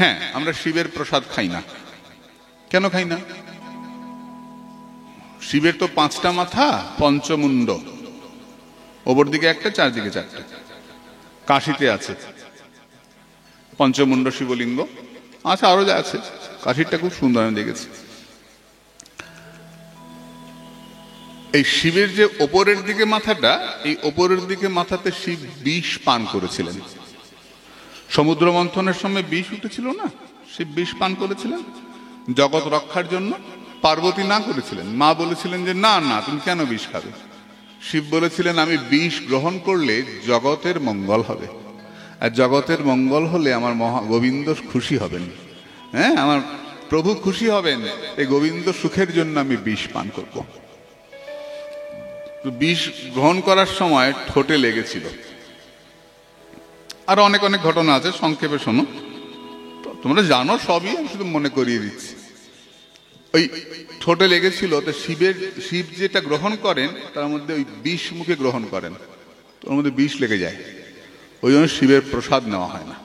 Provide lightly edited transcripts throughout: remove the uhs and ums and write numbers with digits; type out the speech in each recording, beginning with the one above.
হ্যাঁ, আমরা শিবের প্রসাদ খাই না। কেন খাই না? শিবের তো 5টা মাথা, পঞ্চমুণ্ড, ওপর দিকে একটা, চারদিকে 4টা। কাশীতে আছে পঞ্চমুণ্ড শিবলিঙ্গ, আচ্ছা আরো যা আছে, কাশীরটা খুব সুন্দর আমি দেখেছি। এই শিবের যে ওপরের দিকে মাথাটা, এই ওপরের দিকে মাথাতে শিব বিষ পান করেছিলেন। সমুদ্র মন্থনের সময় বিষ উঠেছিল না, শিব বিষ পান করেছিলেন জগৎ রক্ষার জন্য। পার্বতী না করেছিলেন, মা বলেছিলেন যে না না, তুমি কেন বিষ খাবে? শিব বলেছিলেন আমি বিষ গ্রহণ করলে জগতের মঙ্গল হবে, আর জগতের মঙ্গল হলে আমার গোবিন্দ খুশি হবেন। হ্যাঁ, আমার প্রভু খুশি হবেন, এই গোবিন্দ সুখের জন্য আমি বিষ পান করব। বিষ গ্রহণ করার সময় ঠোঁটে লেগেছিল। আর অনেক অনেক ঘটনা আছে, সংক্ষেপে শোনো, তোমরা জানো সবই, আমি শুধু মনে করিয়ে দিচ্ছি। ওই ঠোঁটে লেগেছিল, তো শিব যেটা গ্রহণ করেন তার মধ্যে ওই বিষ মুখে গ্রহণ করেন, তোর মধ্যে বিষ লেগে যায়, ওই জন্য শিবের প্রসাদ নেওয়া হয় না।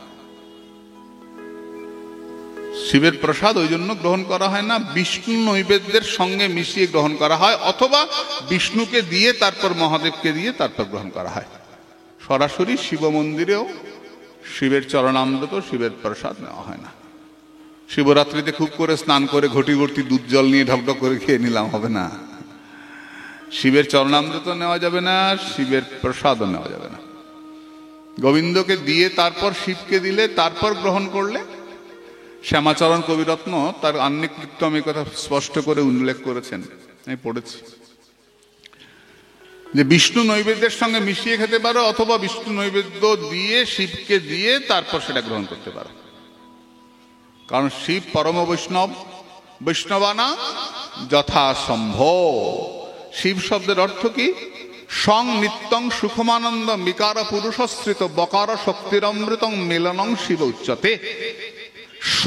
শিবের প্রসাদ ওই জন্য গ্রহণ করা হয় না, বিষ্ণু নৈবেদ্যের সঙ্গে মিশিয়ে গ্রহণ করা হয়, অথবা বিষ্ণুকে দিয়ে তারপর মহাদেবকে দিয়ে তারপর গ্রহণ করা হয়। সরাসরি শিব মন্দিরেও শিবের চরণামৃত, শিবের প্রসাদ নেওয়া হয় না। শিবরাত্রিতে খুব করে স্নান করে ঘটি ভর্তি দুধ জল নিয়ে ঢকঢক করে খেয়ে নিলাম, হবে না। শিবের চরণামৃত নেওয়া যাবে না, শিবের প্রসাদও নেওয়া যাবে না। গোবিন্দকে দিয়ে তারপর শিবকে দিলে, তারপর গ্রহণ করলে। শ্যামাচরণ কবিরত্ন তার আহ্নিক কীর্তন এই কথা স্পষ্ট করে উল্লেখ করেছেন, আমি পড়েছি, যে বিষ্ণু নৈবেদ্যের সঙ্গে মিশিয়ে খেতে পারো, অথবা বিষ্ণু নৈবেদ্য দিয়ে শিবকে দিয়ে তারপর সেটা গ্রহণ করতে পারো। কারণ শিব পরম বৈষ্ণব, বৈষ্ণবানা যথাসম্ভব। শিব শব্দের অর্থ কি? সং নিত্যং সুখমানন্দ বিকার পুরুষশ্রিত বকার শক্তিরমৃতং মিলনং শিব উচ্যতে। স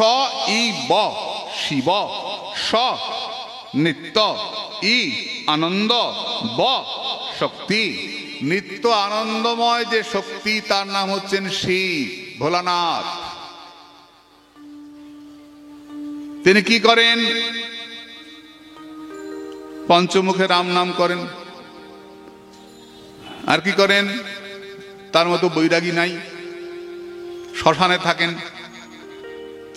ই ব শিব, স নিত্য, ই আনন্দ, ব শক্তি। নিত্য আনন্দময় যে শক্তি, তার নাম হচ্ছেন শিব, ভোলানাথ। তিনি কি করেন? পঞ্চমুখে রাম নাম করেন। আর কি করেন? তার মতো বৈরাগী নাই। শ্মশানে থাকেন,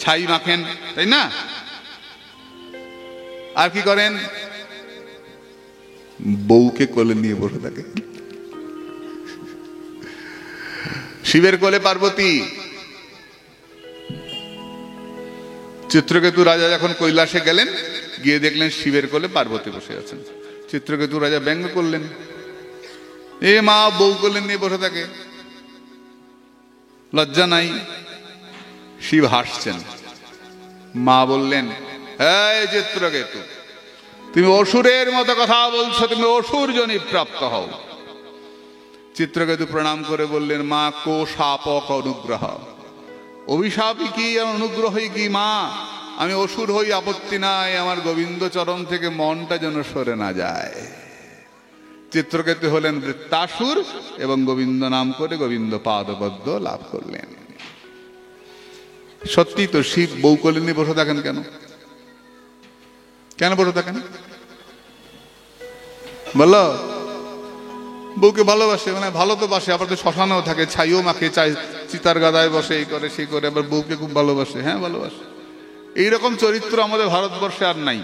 ছাই মাখেন, তাই না? আর কি করেন? বউকে কোলে নিয়ে বসে থাকে। শিবের কোলে পার্বতী। চিত্রকেতু রাজা যখন কৈলাসে গেলেন, গিয়ে দেখলেন শিবের কোলে পার্বতী বসে আছেন। চিত্রকেতু রাজা ব্যঙ্গ করলেন, এ মা বউ কোলে নিয়ে বসে থাকে, লজ্জা নাই? শিব হাসছেন। মা বললেন, এই চিত্রকেতু, তুমি অসুরের মতো কথা বলছো, তুমি অসুর জনি প্রাপ্ত হও। চিত্রকেতু প্রণাম করে বললেন, মা কো শাপক অনুগ্রহ। অভিশাপই কি আর অনুগ্রহই কি মা? আমি অসুর হই, আপত্তি নাই, আমার গোবিন্দ চরণ থেকে মনটা যেন সরে না যায়। চিত্রকেতু হলেন বৃত্তাসুর এবং গোবিন্দ নাম করে গোবিন্দ পাদপদ্ম লাভ করলেন। সত্যি তো, শিব বউ কোলে নিয়ে বসে থাকেন কেন? কেন বসে থাকেন বলো? বউকে ভালোবাসে, মানে ভালো তো বাসে, আবার তো শ্মশানেও থাকে, ছাইও মাখে, চিতার গাদায় বসে, এই করে সেই করে, আবার বউকে খুব ভালোবাসে। হ্যাঁ, ভালোবাসে। এইরকম চরিত্র আমাদের ভারতবর্ষে আর নাই।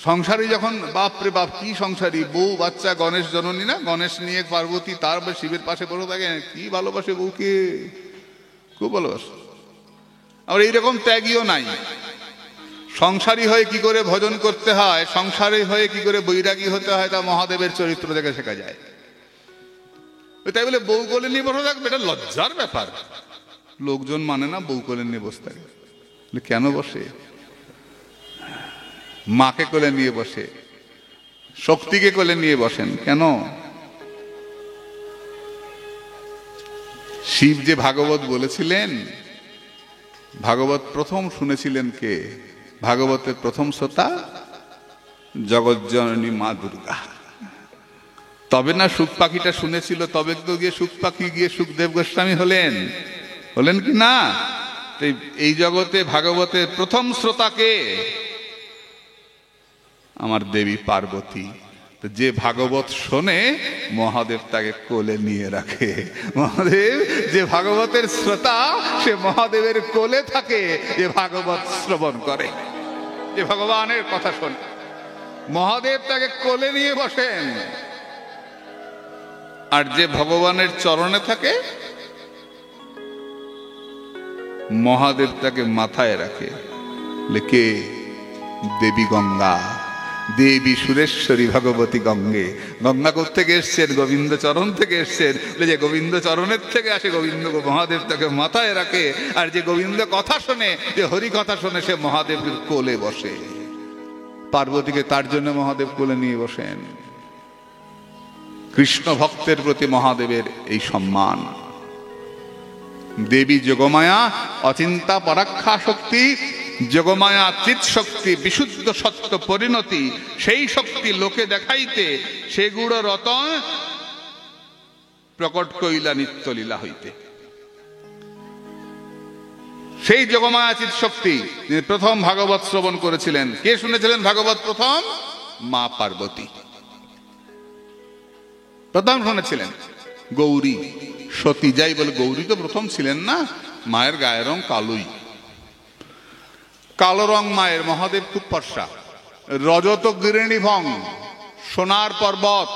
সংসারী যখন, বাপরে বাপ কি সংসারী, বউ বাচ্চা, গণেশ জননী না, গণেশ নিয়ে পার্বতী, তারপর শিবের পাশে বসে থাকে, কি ভালোবাসে বউকে, খুব ভালোবাসে। আবার এইরকম ত্যাগীও নাই। সংসারী হয়ে কি করে ভজন করতে হয়, সংসারী হয়ে কি করে বৈরাগী হতে হয়, তা মহাদেবের চরিত্র থেকে শেখা যায়। তাই বলে বউ কোলে নিয়ে বসে থাকবে, এটা লজ্জার ব্যাপার। লোকজন মানে না বউ কোলে নিয়ে বসে থাকে। কেন বসে? মাকে কোলে নিয়ে বসে, শক্তিকে কোলে নিয়ে বসেন কেন? শিব যে ভাগবত বলেছিলেন, ভাগবত প্রথম শুনেছিলেন কে? ভাগবতের প্রথম শ্রোতা জগজ্জননী মা দুর্গা। তবে না সুখ পাখিটা শুনেছিল, তবে তো গিয়ে সুখ পাখি গিয়ে সুখদেব গোস্বামী হলেন, হলেন কি না? এই জগতে ভাগবতের প্রথম শ্রোতাকে আমার দেবী পার্বতী। যে ভাগবত শোনে মহাদেব তাকে কোলে নিয়ে রাখে। মহাদেব যে ভাগবতের শ্রোতা সে মহাদেবের কোলে থাকে, যে ভাগবত শ্রবণ করে, যে ভগবানের কথা শোনে। মহাদেব তাকে কোলে নিয়ে বসেন, আর যে ভগবানের চরণে থাকে মহাদেব তাকে মাথায় রাখে। লেখে দেবী গঙ্গা, দেবী সুরেশ্বরী ভগবতী গঙ্গে। গঙ্গা থেকে এসছেন, গোবিন্দ চরণ থেকে এসছেন। যে গোবিন্দ চরণের থেকে আসে গোবিন্দ মহাদেব তাকে মাথায় রাখে। আর যে গোবিন্দ কথা শোনে, যে হরি কথা শোনে, সে মহাদেবের কোলে বসে। পার্বতীকে তার জন্য মহাদেব কোলে নিয়ে বসেন। কৃষ্ণ ভক্তের প্রতি মহাদেবের এই সম্মান। দেবী যোগমায়া অচিন্তা পরাক্ষা শক্তি, যোগমায়া চিৎ শক্তি বিশুদ্ধ সত্য পরিণতি। সেই শক্তি লোকে দেখাইতে সেগুড় রতন প্রকট কইলা নিত্যলীলা হইতে। সেই যোগমায়া চিৎ শক্তি প্রথম ভাগবত শ্রবণ করেছিলেন। কে শুনেছিলেন ভাগবত প্রথম? মা পার্বতী প্রথম শুনেছিলেন। গৌরী সতী, যাই বলে গৌরী তো প্রথম ছিলেন না। মায়ের গায়ের রং কালোই, কালো রং মায়ের। মহাদেব খুব ফর্সা, রজত গিরিণী ভং, সোনার পর্বত।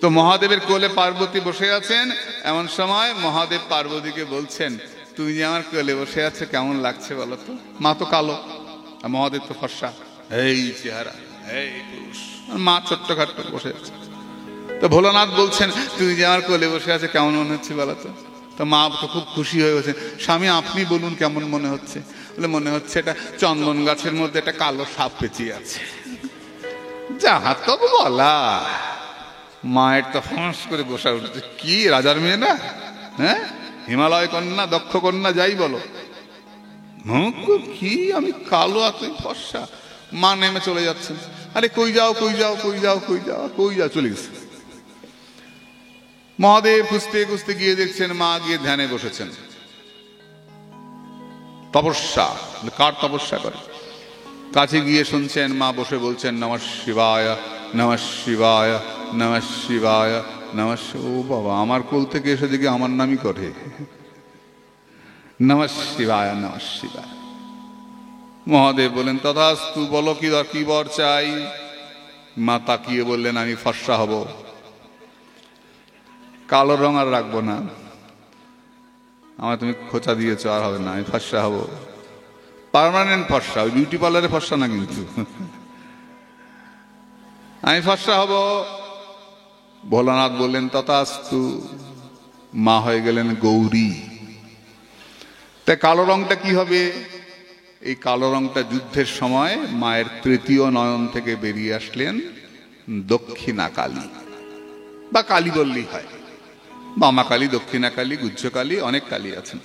তো মহাদেবের কোলে পার্বতী বসে আছেন। এমন সময় মহাদেব পার্বতীকে বলছেন, তুমি যে আমার কোলে বসে আছো কেমন লাগছে বলো তো? মা তো কালো আর মহাদেব তো ফর্সা, এই চেহারা, এই পুরুষ। মা ছোট্ট খাট্ট বসে আছে। তো ভোলানাথ বলছেন, তুমি যে আমার কোলে বসে আছে কেমন মনে হচ্ছে বলো তো? তো মা তো খুব খুশি হয়ে গেছেন। স্বামী আপনি বলুন কেমন মনে হচ্ছে? বলে মনে হচ্ছে এটা চন্দন গাছের মধ্যে একটা কালো সাপ পেঁচিয়ে আছে। যাহা তো বলা। মায়ের তো ফাঁস করে বসা উঠেছে। কি রাজার মেয়ে না? হ্যাঁ, হিমালয় কন্যা, দক্ষ কন্যা, যাই বলো। কি আমি কালো আর তুই ফর্সা? মা নেমে চলে যাচ্ছেন। আরে কই যাও, কই যাও, কই যাও, কই যাও, কই যাও, চলে গেছে। মহাদেব খুঁজতে খুঁজতে গিয়ে দেখছেন মা গিয়ে ধ্যানে বসেছেন। তপস্যা। কার তপস্যা করে? কাছে গিয়ে শুনছেন মা বসে বলছেন, নমঃ শিবায়, নমঃ শিবায়, নমঃ শিবায়, নমঃ। ও বাবা, আমার কোল থেকে এসে দিকে আমার নামই করে। নমঃ শিবায়, নমঃ শিবায়। মহাদেব বলেন, তথাস্তু, বলো কি বর চাই? মা তাকিয়ে বললেন, আমি ফর্সা হব, কালো রং আর রাখবো না। আমার তুমি খোঁচা দিয়েছ, আর হবে না, আমি ফর্সা হব, পার্মানেন্ট ফর্সা। ওই বিউটি পার্লারে ফর্সা না কিন্তু, আমি ফর্সা হব। ভোলানাথ বললেন, তথাস্তু। মা হয়ে গেলেন গৌরী। তাই কালো রংটা কি হবে? এই কালো রংটা যুদ্ধের সময় মায়ের তৃতীয় নয়ন থেকে বেরিয়ে আসলেন দক্ষিণা কালী, বা কালী বললেই হয়। বামা কালী, দক্ষিণা কালী, গুজ্জ কালী, অনেক কালী আছেন।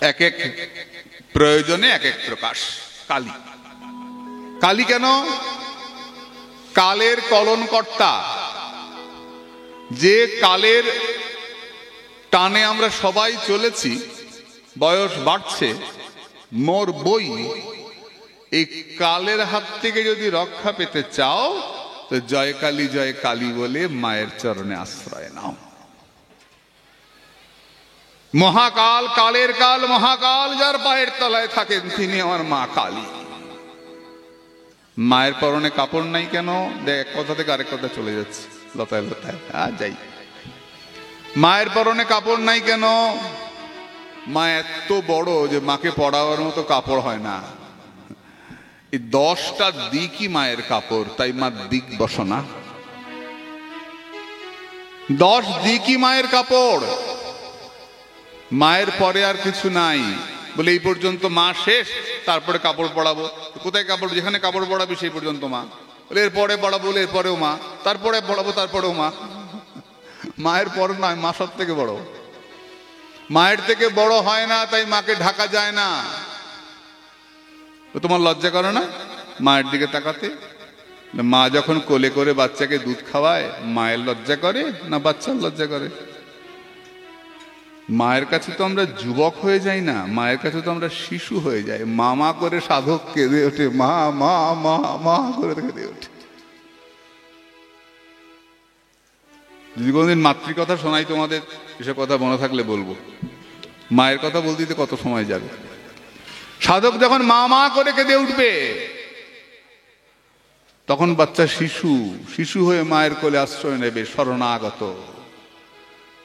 এক এক প্রয়োজনে এক এক প্রকাশ কালী। কালী কেন? কালের কলনকর্তা। যে কালের টানে আমরা সবাই চলেছি, বয়স বাড়ছে, মোর বই। এই কালের হাত থেকে যদি রক্ষা পেতে চাও তো জয় কালী, জয় কালী বলে মায়ের চরণে আশ্রয় নাও। মহাকাল, কালের কাল, মহাকাল যার পায়ের তলায় থাকেন তিনি আমার মা কালী। মায়ের পরনে কাপড় নাই কেন? দেখ, এক কথা থেকে আরেক কথা চলে যাচ্ছে, লতায় লতায়। যাই, মায়ের পরনে কাপড় নাই কেন? মা এত বড় যে মাকে পড়াবার মতো কাপড় হয় না। এই 10টা দিকই মায়ের কাপড়, তাই মা দিক বসনা। 10 দিকই মায়ের কাপড়। মায়ের পরে আর কিছু নাই। বলে এই পর্যন্ত মা শেষ, তারপরে কাপড় পড়াবো। কোথায় কাপড়? যেখানে কাপড় পড়াবি সেই পর্যন্ত মা। বলে এরপরে পড়াবো, বলে এরপরেও মা, তারপরে পড়াবো, তারপরেও মা। মায়ের পর নয়, মা সব থেকে বড়। মায়ের থেকে বড় হয় না, তাই মাকে ঢাকা যায় না। তোমার লজ্জা করে না মায়ের দিকে তাকাতে? মা যখন কোলে করে বাচ্চাকে দুধ খাওয়ায়, মায়ের লজ্জা করে না বাচ্চার লজ্জা করে? মায়ের কাছে তো আমরা যুবক হয়ে যাই না, মায়ের কাছে তো আমরা শিশু হয়ে যাই। মা করে সাধক কেঁদে ওঠে, মা মা মা মা করে কেঁদে ওঠে। যদি কোনদিন মাতৃকথা শোনাই তোমাদের, এসব কথা মনে থাকলে বলবো। মায়ের কথা বলতে কত সময় যাবে। সাধক যখন মা মা করে কেঁদে উঠবে, তখন বাচ্চা শিশু হয়ে মায়ের কোলে আশ্রয় নেবে, শরণাগত।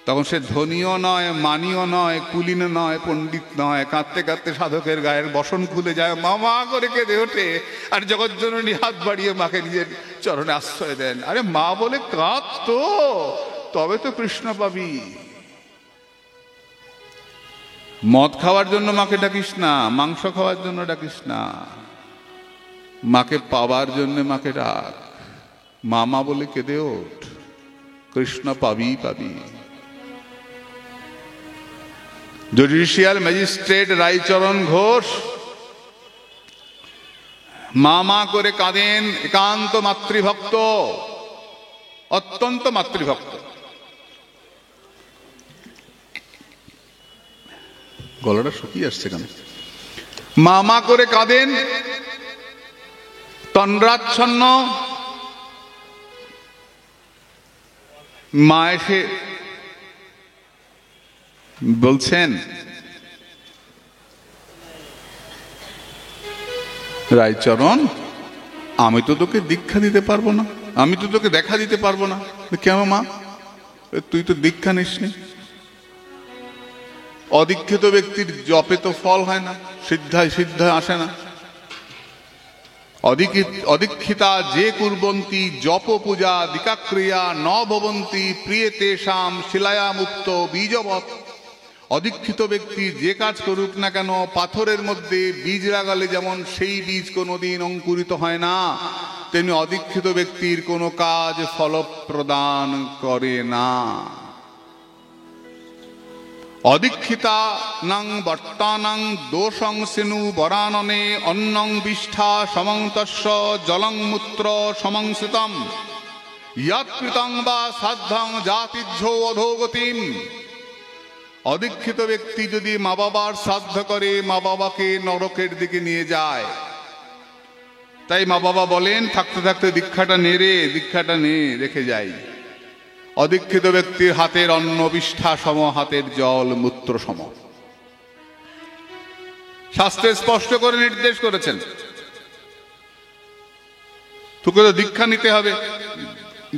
তখন সে ধনীও নয়, মানীয় নয়, কুলীন নয়, পণ্ডিত নয়। কাঁদতে কাঁদতে সাধকের গায়ের বসন খুলে যায়, মা মা করে কেঁদে ওঠে। আর জগজ্জননী হাত বাড়িয়ে মাকে নিজের চরণে আশ্রয় দেন। আরে মা বলে কাঁদ তো, তবে তো কৃষ্ণ পাবি। মদ খাওয়ার জন্য মাকে ডাকিস না, মাংস খাওয়ার জন্য ডাকিস না, মাকে পাবার জন্য মাকে ডাক। মামা বলে কেঁদে ওঠ, কৃষ্ণ পাবি পাবি। জুডিশিয়াল ম্যাজিস্ট্রেট রায়চরণ ঘোষ মা করে কাঁদেন, একান্ত মাতৃভক্ত, অত্যন্ত মাতৃভক্ত। গলাটা শুকিয়ে আসছে কেন? মা করে কাঁদেন, তন্দ্রাচ্ছন্ন। মা এসে বলছেন, রায়চরণ, আমি তো তোকে দীক্ষা দিতে পারবো না, আমি তো তোকে দেখা দিতে পারবো না। কেন মা? তুই তো দীক্ষা নিসনি। অদীক্ষিত ব্যক্তির জপে তো ফল হয় না, সিদ্ধায় আসে না। অদীক্ষিতা যে কুর্বন্তি জপ পূজা দীক্ষাক্রিয়া ন ভবন্তি প্রিয়েতে শাম শিলায়া মুক্ত বীজবৎ। অদীক্ষিত ব্যক্তি যে কাজ করুক না কেন, পাথরের মধ্যে বীজ লাগালে যেমন সেই বীজ কোনোদিন অঙ্কুরিত হয় না, তেমনি অদীক্ষিত ব্যক্তির কোনো কাজ ফল প্রদান করে না। অদীক্ষিতা নাং বর্তানাং দোষং সিনু বরাননে অন্নং বিষ্ঠা সমন্তস্য জলং মূত্র সমংসিতম ইয়াৎকৃতং বা সাধ্যং জাতিজ্ঞ অধোগতিম। অদীক্ষিত ব্যক্তি যদি মা বাবার শ্রাদ্ধ করে, মা বাবাকে নরকের দিকে নিয়ে যায়। তাই মা বাবা বলেন, থাকতে থাকতে দীক্ষাটা নে রেখে যাই। অদীক্ষিত ব্যক্তির হাতের অন্ন বিষ্ঠা সম, হাতের জল মূত্র সম। শাস্ত্রে স্পষ্ট করে নির্দেশ করেছেন, তোকে তো দীক্ষা নিতে হবে।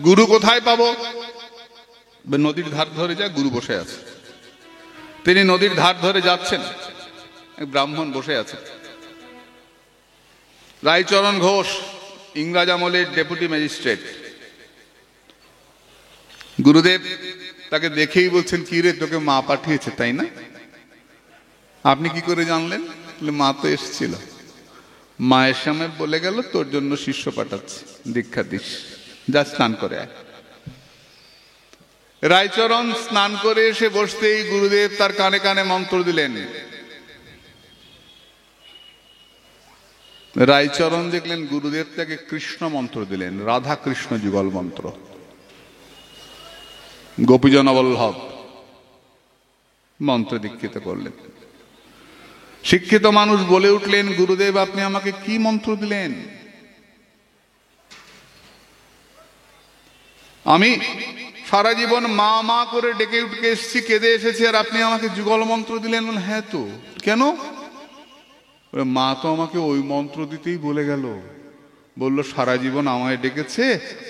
গুরু কোথায় পাবো? নদীর ধার ধরে যা, গুরু বসে আছে। তিনি নদীর ধার ধরে যাচ্ছেন, এক ব্রাহ্মণ বসে আছে। রায়চরণ ঘোষ ইংরাজ আমলের ডেপুটি ম্যাজিস্ট্রেট। গুরুদেব তাকে দেখেই বলছেন, কি রে, তোকে মা পাঠিয়েছে তাই না? আপনি কি করে জানলেন? মা তো এসেছিল, মায়ের সামনে বলে গেল তোর জন্য শিষ্য পাঠাচ্ছে, দীক্ষা দিস, যা স্নান করে আয়। রায়চরণ স্নান করে এসে বসতেই গুরুদেব তার কানে কানে মন্ত্র দিলেন। রায়চরণ দেখলেন গুরুদেব তাকে কৃষ্ণ মন্ত্র দিলেন, রাধা কৃষ্ণ যুগল মন্ত্র, গোপীজন বল্লভ মন্ত্র দীক্ষিত করলেন। শিক্ষিত মানুষ বলে উঠলেন, গুরুদেব আপনি আমাকে কি মন্ত্র দিলেন? আমি সারা জীবন মা মা করে ডেকে উঠকে এসেছি, কেঁদে এসেছি, আর আপনি আমাকে যুগল মন্ত্র দিলেন? হ্যাঁ তো, কেন? মা তো আমাকে ওই মন্ত্র দিতেই বলে গেল, বলল সারা জীবন আমায় ডেকেছে,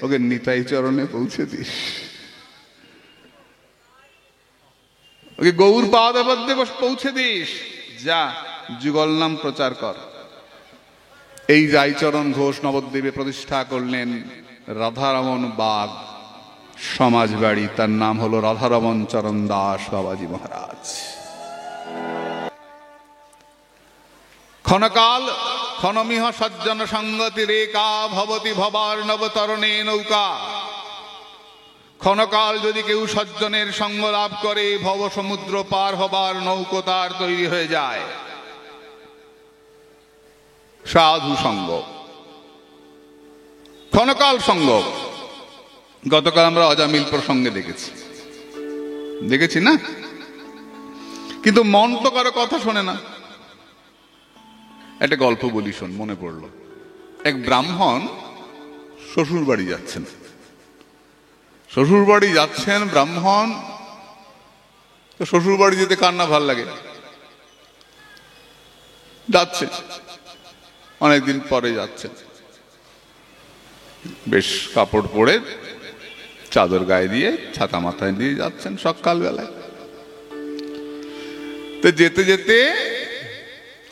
ওকে নিতাই চরণে পৌঁছে দিস, ওকে গৌর পাদপদ্মে পৌঁছে দিস, যা যুগল নাম প্রচার কর। এই রায়চরণ ঘোষ নবদ্বীপে প্রতিষ্ঠা করলেন রাধারমণ বাগ সমাজ বাড়ি। তার নাম হলো রাধারমণ চরণ দাস বাবাজি মহারাজ। ক্ষণকাল ক্ষণমিহ সজ্জন সঙ্গতি রেখা ভবতি ভবার নবতরণে নৌকা। ক্ষণকাল যদি কেউ সজ্জনের সঙ্গ লাভ করে, ভব সমুদ্র পার হবার নৌকো তার তৈরি হয়ে যায়। সাধু সঙ্গ, ক্ষণকাল সঙ্গ। গতকাল আমরা অজামিল প্রসঙ্গে দেখেছি না? কিন্তু মন তো কারো কথা শোনে না। একটা গল্প বলি, শোন, মনে পড়লো। এক ব্রাহ্মণ শ্বশুর বাড়ি যাচ্ছেন। শ্বশুর বাড়ি যাচ্ছেন ব্রাহ্মণ, তো শ্বশুর বাড়ি যেতে কার না ভাল লাগে, যাচ্ছে, অনেকদিন পরে যাচ্ছেন, বেশ কাপড় পরে চাদর গায়ে দিয়ে ছাতা মাথায় দিয়ে যাচ্ছেন সকালবেলায়। তো যেতে যেতে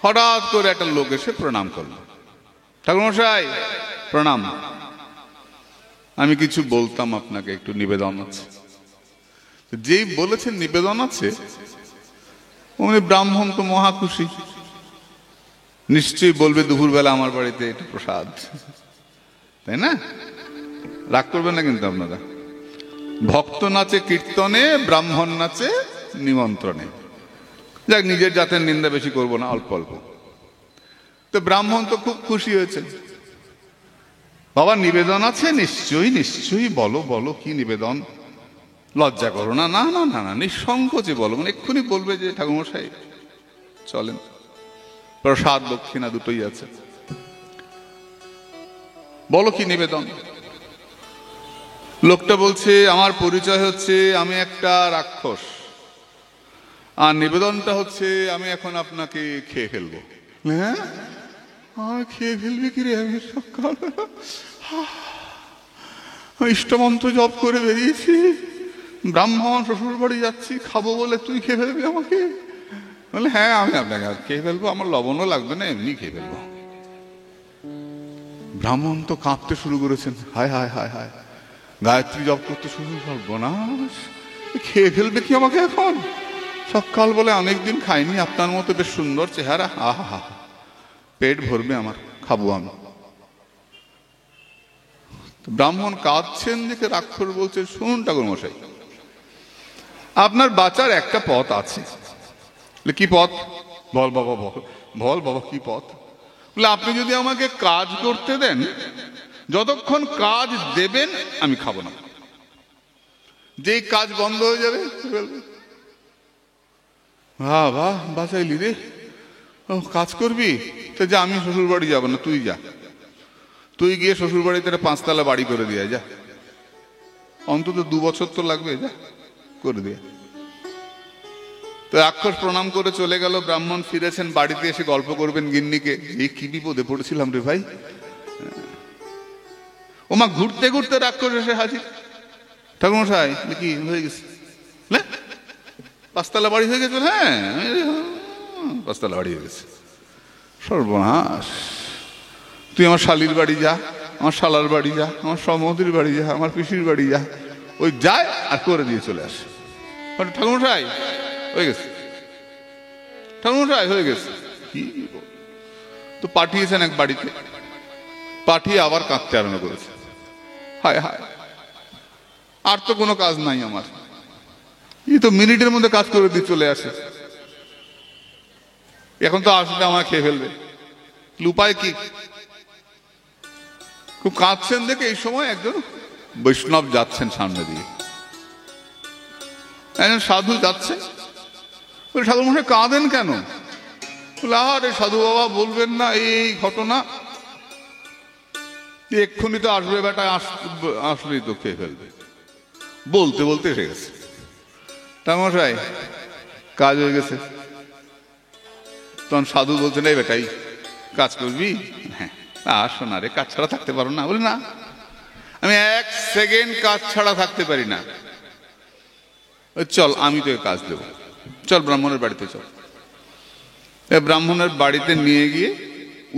হঠাৎ করে একটা লোক এসে প্রণাম করলো, ঠাকুরমশাই প্রণাম, আমি কিছু বলতাম আপনাকে, একটু নিবেদন আছে। যেই বলেছেন নিবেদন আছে, উনি ব্রাহ্মণ তো মহা খুশি, নিশ্চয়ই বলবে দুপুরবেলা আমার বাড়িতে একটু প্রসাদ, তাই না? রাগ করবেন না কিন্তু আপনারা। ভক্ত নাচে কীর্তনে, ব্রাহ্মণ নাচে নিমন্ত্রণে। যাক, নিজের জাতের নিন্দা বেশি করব না, অল্প অল্প। তো ব্রাহ্মণ তো খুব খুশি হয়েছে। বাবা নিবেদন আছে? নিশ্চয়ই নিশ্চয়ই, বলো বলো, কি নিবেদন? লজ্জা করো না, না না না না, নিঃসংকোচে বলো, মানে এক্ষুনি বলবে যে ঠাকুরমশাই চলেন, প্রসাদ দক্ষিণা দুটোই আছে, বলো কি নিবেদন। লোকটা বলছে, আমার পরিচয় হচ্ছে আমি একটা রাক্ষস, আর নিবেদনটা হচ্ছে আমি এখন আপনাকে খেয়ে ফেলবো। হ্যাঁ, খেয়ে ফেলবি কি রে? আমি সকাল ইষ্টমন্ত্র জপ করে বেরিয়েছি, ব্রাহ্মণ শ্বশুর বাড়ি যাচ্ছি, খাবো বলে তুই খেয়ে ফেলবি আমাকে? বলে হ্যাঁ, আমি আপনাকে খেয়ে ফেলবো, আমার লবণও লাগবে না, এমনি খেয়ে ফেলবো। ব্রাহ্মণ তো কাঁপতে শুরু করেছেন, হায় হায় হায় হায়, গায়ত্রী জপ করতে শুরু করবো না, খেয়ে ফেলবে কি আমাকে এখন? সকাল বলে অনেকদিন খাইনি, আপনার মতো বেশ সুন্দর চেহারা, আহা হা, পেট ভরবে আমার, খাবো আমি। ব্রাহ্মণ কাঁদছেন দেখে রাক্ষস বলছে, শুনুন ঠাকুরমশাই, আপনার বাঁচার একটা পথ আছে। কি পথ? বল বাবা বল, বল বাবা কি পথ? বলে আপনি যদি আমাকে কাজ করতে দেন, যতক্ষণ কাজ দেবেন আমি খাবো না, যেই কাজ বন্ধ হয়ে যাবে বাহ বাহ বাঁচাইলি রে, কাজ করবি তো যা, আমি শ্বশুর বাড়ি যাবো না, তুই যা, তুই গিয়ে শ্বশুর বাড়িতে 5 তলা বাড়ি করে দিয়ে যা, অন্তত 2 বছর তো লাগবে, যা করে দিয়ে। তো রাক্ষস প্রণাম করে চলে গেল। ব্রাহ্মণ ফিরেছেন, বাড়িতে এসে গল্প করবেন গিন্নিকে, এই কি বিপদে পড়েছিলাম রে ভাই। ওমা ঘুরতে ঘুরতে রাক্ষস এসে হাজির, ঠাকুরমশাই কি হয়ে গেছে? 5 তলা বাড়ি হয়ে গেছে? হ্যাঁ 5 তলা বাড়ি হয়ে গেছে। সর্বনাশ, তুই আমার শালির বাড়ি যা, আমার শালার বাড়ি যা, আমার সমুদ্রের বাড়ি যা, আমার পিসির বাড়ি যা, ওই যায় আর করে দিয়ে চলে আসে। ঠাকুরমশাই হয়ে গেছে, ঠাকুরমশাই হয়ে গেছে। কি তো পাঠিয়েছেন এক বাড়িতে, পাঠিয়ে আবার কাঁদতে আরম্ভ করেছে, হায় হায়, আর তো কোনো কাজ নাই আমার, এই তো মিনিটের মধ্যে কাজ করে দিয়ে চলে আসে, এখন তো আসলে আমার খেয়ে ফেলবে, উপায় কি? খুব কাঁদছেন দেখে এই সময় একজন বৈষ্ণব যাচ্ছেন সামনে দিয়ে, একজন সাধু যাচ্ছেন। বলে ঠাকুরমশাই কাঁদেন কেন? বলে আরে সাধু বাবা বলবেন না, এই ঘটনা, এক্ষুনি তো আসবে বেটা, আসলেই তো খেয়ে ফেলবে। বলতে বলতে এসে গেছে। ঠাকুরমশাই কাজ হয়ে গেছে। তখন সাধু বলছেন, এই বেটাই কাজ করবি? হ্যাঁ। আসো না রে, কাজ ছাড়া থাকতে পারো না? বলে না, আমি 1 সেকেন্ড কাজ ছাড়া থাকতে পারি না। চল আমি তোকে কাজ দেবো, চল ব্রাহ্মণের বাড়িতে চল। ব্রাহ্মণের বাড়িতে নিয়ে গিয়ে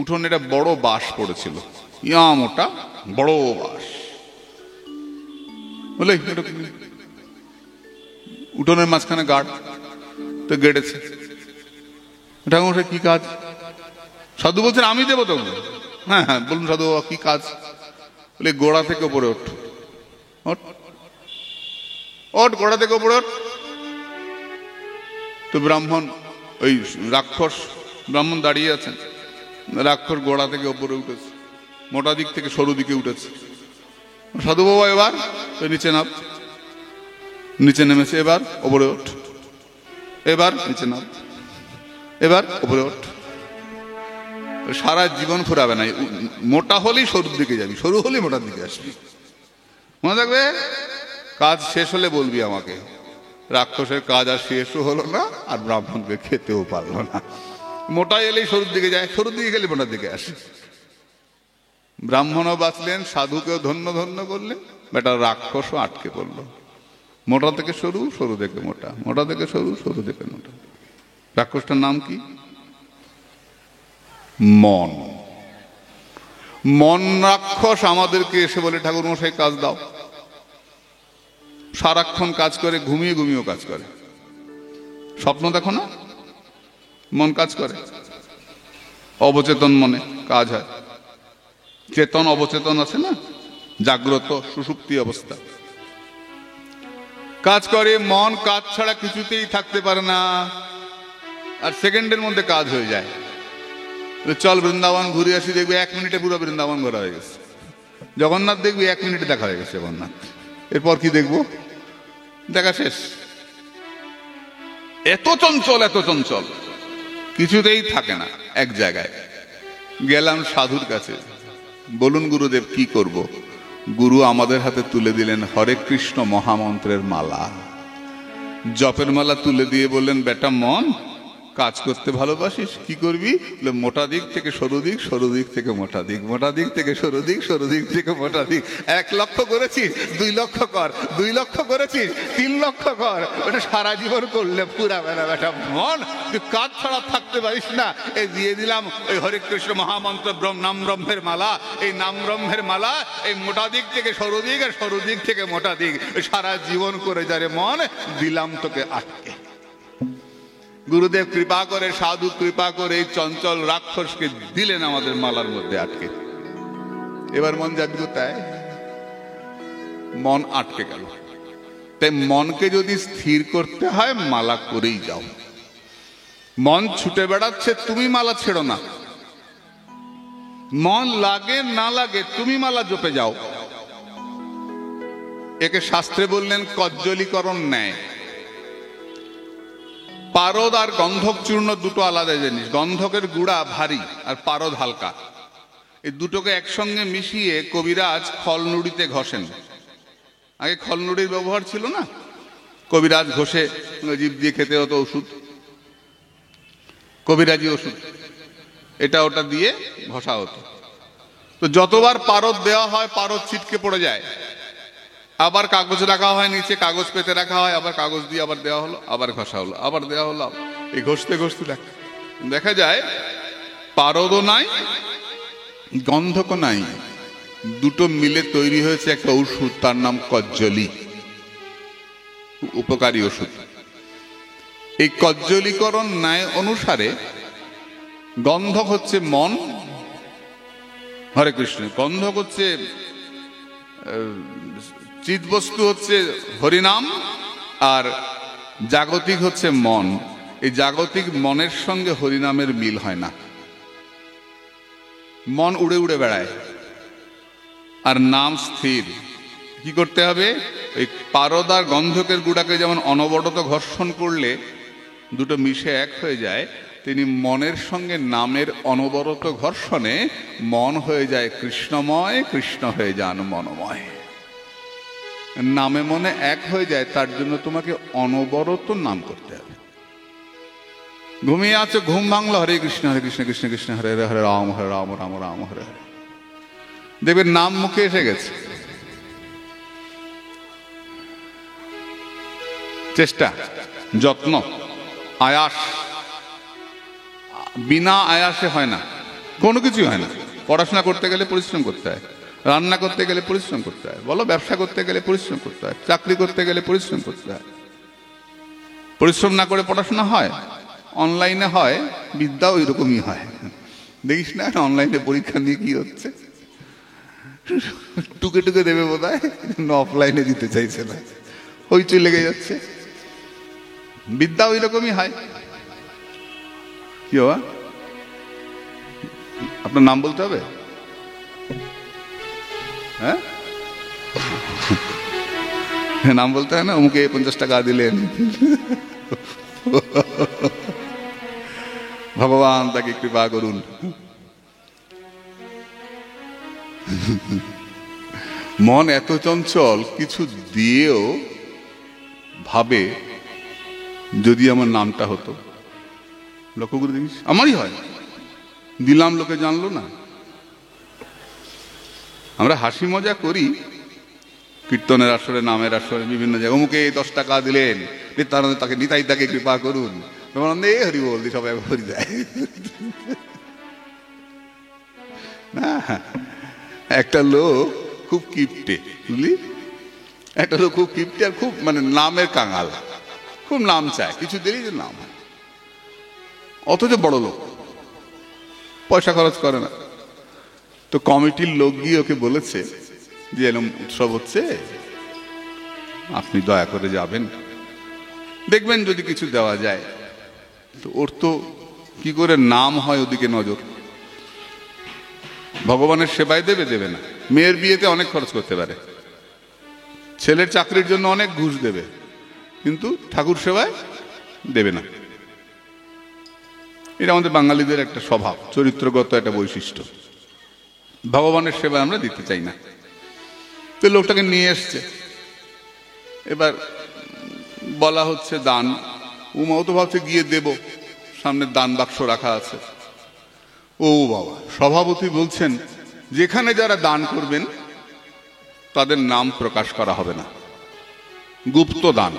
উঠোনে একটা বড় বাঁশ পড়েছিল, ইয়া মোটা বড় বাঁশ। বলে উঠোনের মাঝখানে গাড়, তো গেড়েছে। ঠাকুরমশাই কি কাজ? সাধু বলছেন আমি দেবো তোকে। হ্যাঁ হ্যাঁ বলুন সাধু বাবা কি কাজ? বলে গোড়া থেকে ওপরে ওঠ, ওঠ গোড়া থেকে ওপরে ওঠ। তো ব্রাহ্মণ, ওই রাক্ষস ব্রাহ্মণ দাঁড়িয়ে আছেন, রাক্ষস গোড়া থেকে ওপরে উঠেছে, মোটা দিক থেকে সরু দিকে উঠেছে। সাধু বাবা এবার নিচে নাম, নিচে নেমেছে, এবার ওপরে ওঠ। এবার নিচে নাম, এবার উপরে ওঠ। সারা জীবন ফুরাবে না। মোটা হলেই সরুর দিকে যাবি, সরু হলেই মোটার দিকে আসবি। মনে থাকবে, কাজ শেষ হলে বলবি আমাকে। রাক্ষসের কাজ আর শেষও হলো না, আর ব্রাহ্মণকে খেতেও পারলো না। মোটা এলেই সরুর দিকে যায়, সরুর দিকে গেলে মোটার দিকে আসে। ব্রাহ্মণও বাঁচলেন, সাধুকেও ধন্য ধন্য করলেন, বেটা রাক্ষসও আটকে পড়লো। মোটা থেকে সরু, সরু থেকে মোটা, মোটা থেকে সরু, সরু থেকে মোটা। রাক্ষসটার নাম কি? মন। মন রাক্ষস আমাদেরকে এসে বলে, ঠাকুর মশাই কাজ দাও। সারাক্ষণ কাজ করে, ঘুমিয়ে ঘুমিয়েও কাজ করে। স্বপ্ন দেখো না, মন কাজ করে। অবচেতন মনে কাজ হয়। চেতন অবচেতন আছে না, জাগ্রত সুষুপ্তি অবস্থা। কাজ করে মন, কাজ ছাড়া কিছুতেই থাকতে পারে না, আর সেকেন্ডের মধ্যে কাজ হয়ে যায়। চল বৃন্দাবন ঘুরে আসি, দেখবি 1 মিনিটে পুরো বৃন্দাবন ঘোরা হয়ে গেছে। জগন্নাথ দেখবি 1 মিনিটে দেখা হয়ে গেছে জগন্নাথ। এরপর কি দেখবো? দেখা শেষ। এত চঞ্চল, এত চঞ্চল, কিছুতেই থাকে না এক জায়গায়। গেলাম সাধুর কাছে, বলুন গুরুদেব কি করব? গুরু আমাদের হাতে তুলে দিলেন হরে কৃষ্ণ মহামন্ত্রের মালা। জপের মালা তুলে দিয়ে বললেন, বেটা মন, কাজ করতে ভালোবাসিস, কি করবি? মোটা দিক থেকে সরু দিক, সরু দিক থেকে মোটা দিক, মোটা দিক থেকে সরু দিক, সরু দিক থেকে মোটা দিক। 1 লক্ষ করেছিস, 2 লক্ষ কর, 2 লক্ষ করেছিস, 3 লক্ষ কর। ওটা সারা জীবন করলে পুরাবে না বেটা মন। তুই কাজ ছাড়া থাকতে পারিস না। এই দিয়ে দিলাম ওই হরে কৃষ্ণ মহামন্ত্র, নাম ব্রহ্মের মালা। এই নাম ব্রহ্মের মালা, এই মোটা দিক থেকে সরু দিক, আর সরু দিক থেকে মোটা দিক, সারা জীবন করে যারে মন, দিলাম তোকে আটকে। গুরুদেব কৃপা করে, সাধু কৃপা করে এই চঞ্চল রাক্ষসকে দিলেন আমাদের মালার মধ্যে আটকে। এবার মন যাবি কোথায়? মন আটকে গেল। তাই মনকে যদি স্থির করতে হয়, মালা করেই যাও। মন ছুটে বেড়াচ্ছে, তুমি মালা ছেড়ো না। মন লাগে না লাগে, তুমি মালা জপে যাও। একে শাস্ত্রে বললেন কজ্জলীকরণ ন্যায়। পারদ আর গন্ধক চূর্ণ দুটো আলাদা জিনিস। গন্ধকের গুঁড়া ভারী আর পারদ হালকা। এই দুটোকে একসঙ্গে মিশিয়ে কবিরাজ খলনুড়িতে ঘষেন। আগে খলনুড়ির ব্যবহার ছিল না, কবিরাজ ঘষে জীব দিয়ে খেতে হতো ওষুধ, কবিরাজি ওষুধ, এটা ওটা দিয়ে ঘষা হতো। তো যতবার পারদ দেওয়া হয়, পারদ ছিটকে পড়ে যায়। আবার কাগজ রাখা হয় নিচে, কাগজ পেতে রাখা হয়, আবার কাগজ দিয়ে আবার দেওয়া হলো, আবার ঘষা হলো, আবার দেওয়া হলো। এই ঘষতে ঘষতে দেখা যায় পারদও নাই, গন্ধকও নাই, দুটো মিলে তৈরি হয়েছে একটা ওষুধ, তার নাম কজ্জলি। উপকারী ওষুধ। এই কজ্জলীকরণ ন্যায় অনুসারে গন্ধক হচ্ছে মন, হরে কৃষ্ণ। গন্ধক হচ্ছে চিৎবস্তু, হচ্ছে হরিনাম, আর জাগতিক হচ্ছে মন। এই জাগতিক মনের সঙ্গে হরিনামের মিল হয় না। মন উড়ে উড়ে বেড়ায়, আর নাম স্থির। কি করতে হবে? এই পারদ আর গন্ধকের গুড়াকে যেমন অনবরত ঘর্ষণ করলে দুটো মিশে এক হয়ে যায়, তিনি মনের সঙ্গে নামের অনবরত ঘর্ষণে মন হয়ে যায় কৃষ্ণময়, কৃষ্ণ হয়ে যান মনময়। নামে মনে এক হয়ে যায়, তার জন্য তোমাকে অনবরত নাম করতে হবে। ঘুমিয়ে আছো, ঘুম ভাঙলো, হরে কৃষ্ণ হরে কৃষ্ণ কৃষ্ণ কৃষ্ণ হরে হরে, হরে রাম হরে রাম, রাম রাম হরে হরে। দেখবেন নাম মুখে এসে গেছে। চেষ্টা, যত্ন, আয়াস, বিনা আয়াসে হয় না, কোনো কিছুই হয় না। পড়াশোনা করতে গেলে পরিশ্রম করতে হয়, রান্না করতে গেলে পরিশ্রম করতে হয়, বলো ব্যবসা করতে গেলে পরিশ্রম করতে হয়, চাকরি করতে গেলে পরিশ্রম করতে হয়। পরিশ্রম না করে পড়াশোনা হয়? অনলাইনে হয়, বিদ্যাও এরকমই হয়। দেখিস না অনলাইনে পরীক্ষা নিয়ে কি হচ্ছে, টুকে টুকে দেবে বোধ হয়, অফলাইনে দিতে চাইছে না, হইচই লেগে যাচ্ছে। বিদ্যাও এরকমই হয়। কি বাবা, আপনার নাম বলতে হবে? হ্যাঁ, নাম বলতে হয় না? অমুকে 50 টাকা দিলেন, ভগবান তাকে কৃপা করুন। মন এত চঞ্চল, কিছু দিয়েও ভাবে যদি আমার নামটা হতো। লক্ষ্য করে দেখিস, আমারই হয়, দিলাম লোকে জানলো না। আমরা হাসি মজা করি কীর্তনের আসরে, নামের আসরে, বিভিন্ন জায়গায় অমুকে 10 টাকা দিলেন, নিত্যানন্দ তাকে নিতাই তাকে কৃপা করুন, হরি বল দি সবাই হরি যায় না। একটা লোক খুব কিপটে, বুঝলি, একটা লোক খুব কিপটে আর খুব মানে নামের কাঙাল, খুব নাম চায়, কিছু দিলেই যে নাম হয়, অথচ বড় লোক, পয়সা খরচ করে না। তো কমিটির লোক গিয়ে ওকে বলেছে যে এরকম উৎসব হচ্ছে, আপনি দয়া করে যাবেন, দেখবেন যদি কিছু দেওয়া যায়। তো ওর তো কি করে নাম হয় ওদিকে নজর, ভগবানের সেবায় দেবে, দেবে না। মেয়ের বিয়েতে অনেক খরচ করতে পারে, ছেলের চাকরির জন্য অনেক ঘুষ দেবে, কিন্তু ঠাকুর সেবায় দেবে না। এটা আমাদের বাঙালিদের একটা স্বভাব, চরিত্রগত একটা বৈশিষ্ট্য। ভগবানের সেবায় আমরা দিতে চাই না। তো লোকটাকে নিয়ে এসছে, এবার বলা হচ্ছে দান। উমাও তো ভাবছে গিয়ে দেব, সামনে দান বাক্স রাখা আছে। ও বাবা, সভাপতি বলছেন যেখানে যারা দান করবেন তাদের নাম প্রকাশ করা হবে না, গুপ্ত দান,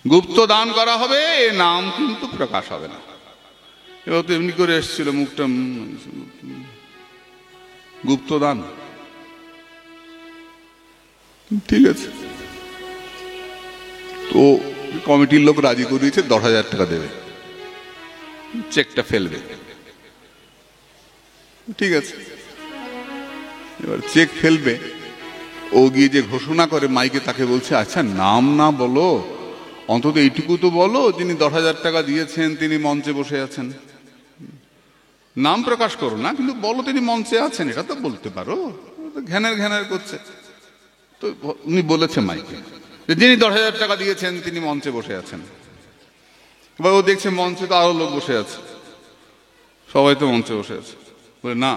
গুপ্ত দান করা হবে, এ নাম কিন্তু প্রকাশ হবে না। এবার তো এমনি করে এসেছিল, মুখটা গুপ্ত দান, ঠিক আছে। তো কমিটির লোক রাজি করিয়েছে, 10,000 টাকা দেবে, চেকটা ফেলবে, ঠিক আছে। এবার চেক ফেলবে, ও গিয়ে যে ঘোষণা করে মাইকে, তাকে বলছে আচ্ছা নাম না বলো, অন্তত এইটুকু তো বলো যিনি 10,000 টাকা দিয়েছেন তিনি মঞ্চে বসে আছেন। নাম প্রকাশ করো না, কিন্তু বলো তিনি মঞ্চে আছেন, এটা তো বলতে পারো। ঘ্যানের ঘ্যানের করছে। তো উনি বলেছে মাইকে যে যিনি 10,000 টাকা দিয়েছেন তিনি মঞ্চে বসে আছেন। এবার ও দেখছে মঞ্চে তো আরো লোক বসে আছে, সবাই তো মঞ্চে বসে আছে, বলে না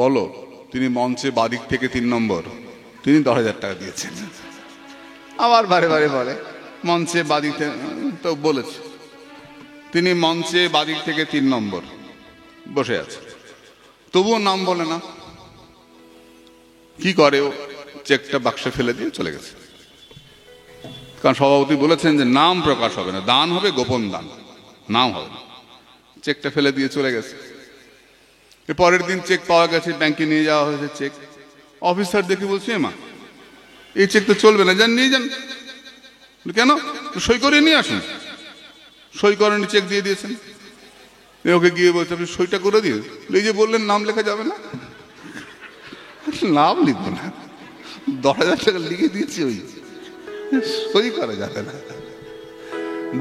বলো তিনি মঞ্চে বাদিক থেকে 3 নম্বর, তিনি 10,000 টাকা দিয়েছেন। আবার বারে বারে বলে মঞ্চে বাদিক থেকে, তো বলেছে তিনি মঞ্চে বাদিক থেকে 3 নম্বর বসে আছে, তবুও নাম বলে না। কি করে ও, চেকটা বাক্সে ফেলে দিয়ে চলে গেছে। কারণ সভাপতি বলেছেন যে নাম প্রকাশ হবে না, দান হবে গোপন দান, নাম হবে না। চেকটা ফেলে দিয়ে চলে গেছে। পরের দিন চেক পাওয়া গেছে, ব্যাংকে নিয়ে যাওয়া হয়েছে চেক। অফিসার দেখে বলছে মা এই চেক তো চলবে না, যান নিয়ে যান। কেন? সই করে নিয়ে আসুন। সই করেনি, চেক দিয়ে দিয়েছেন। ওকে গিয়ে বলছে আপনি সইটা করে দিয়ে, এই যে বললেন নাম লেখা যাবে না, নাম লিখবো না, 10,000 টাকা লিখে দিয়েছি, ওই সই করা যাবে না।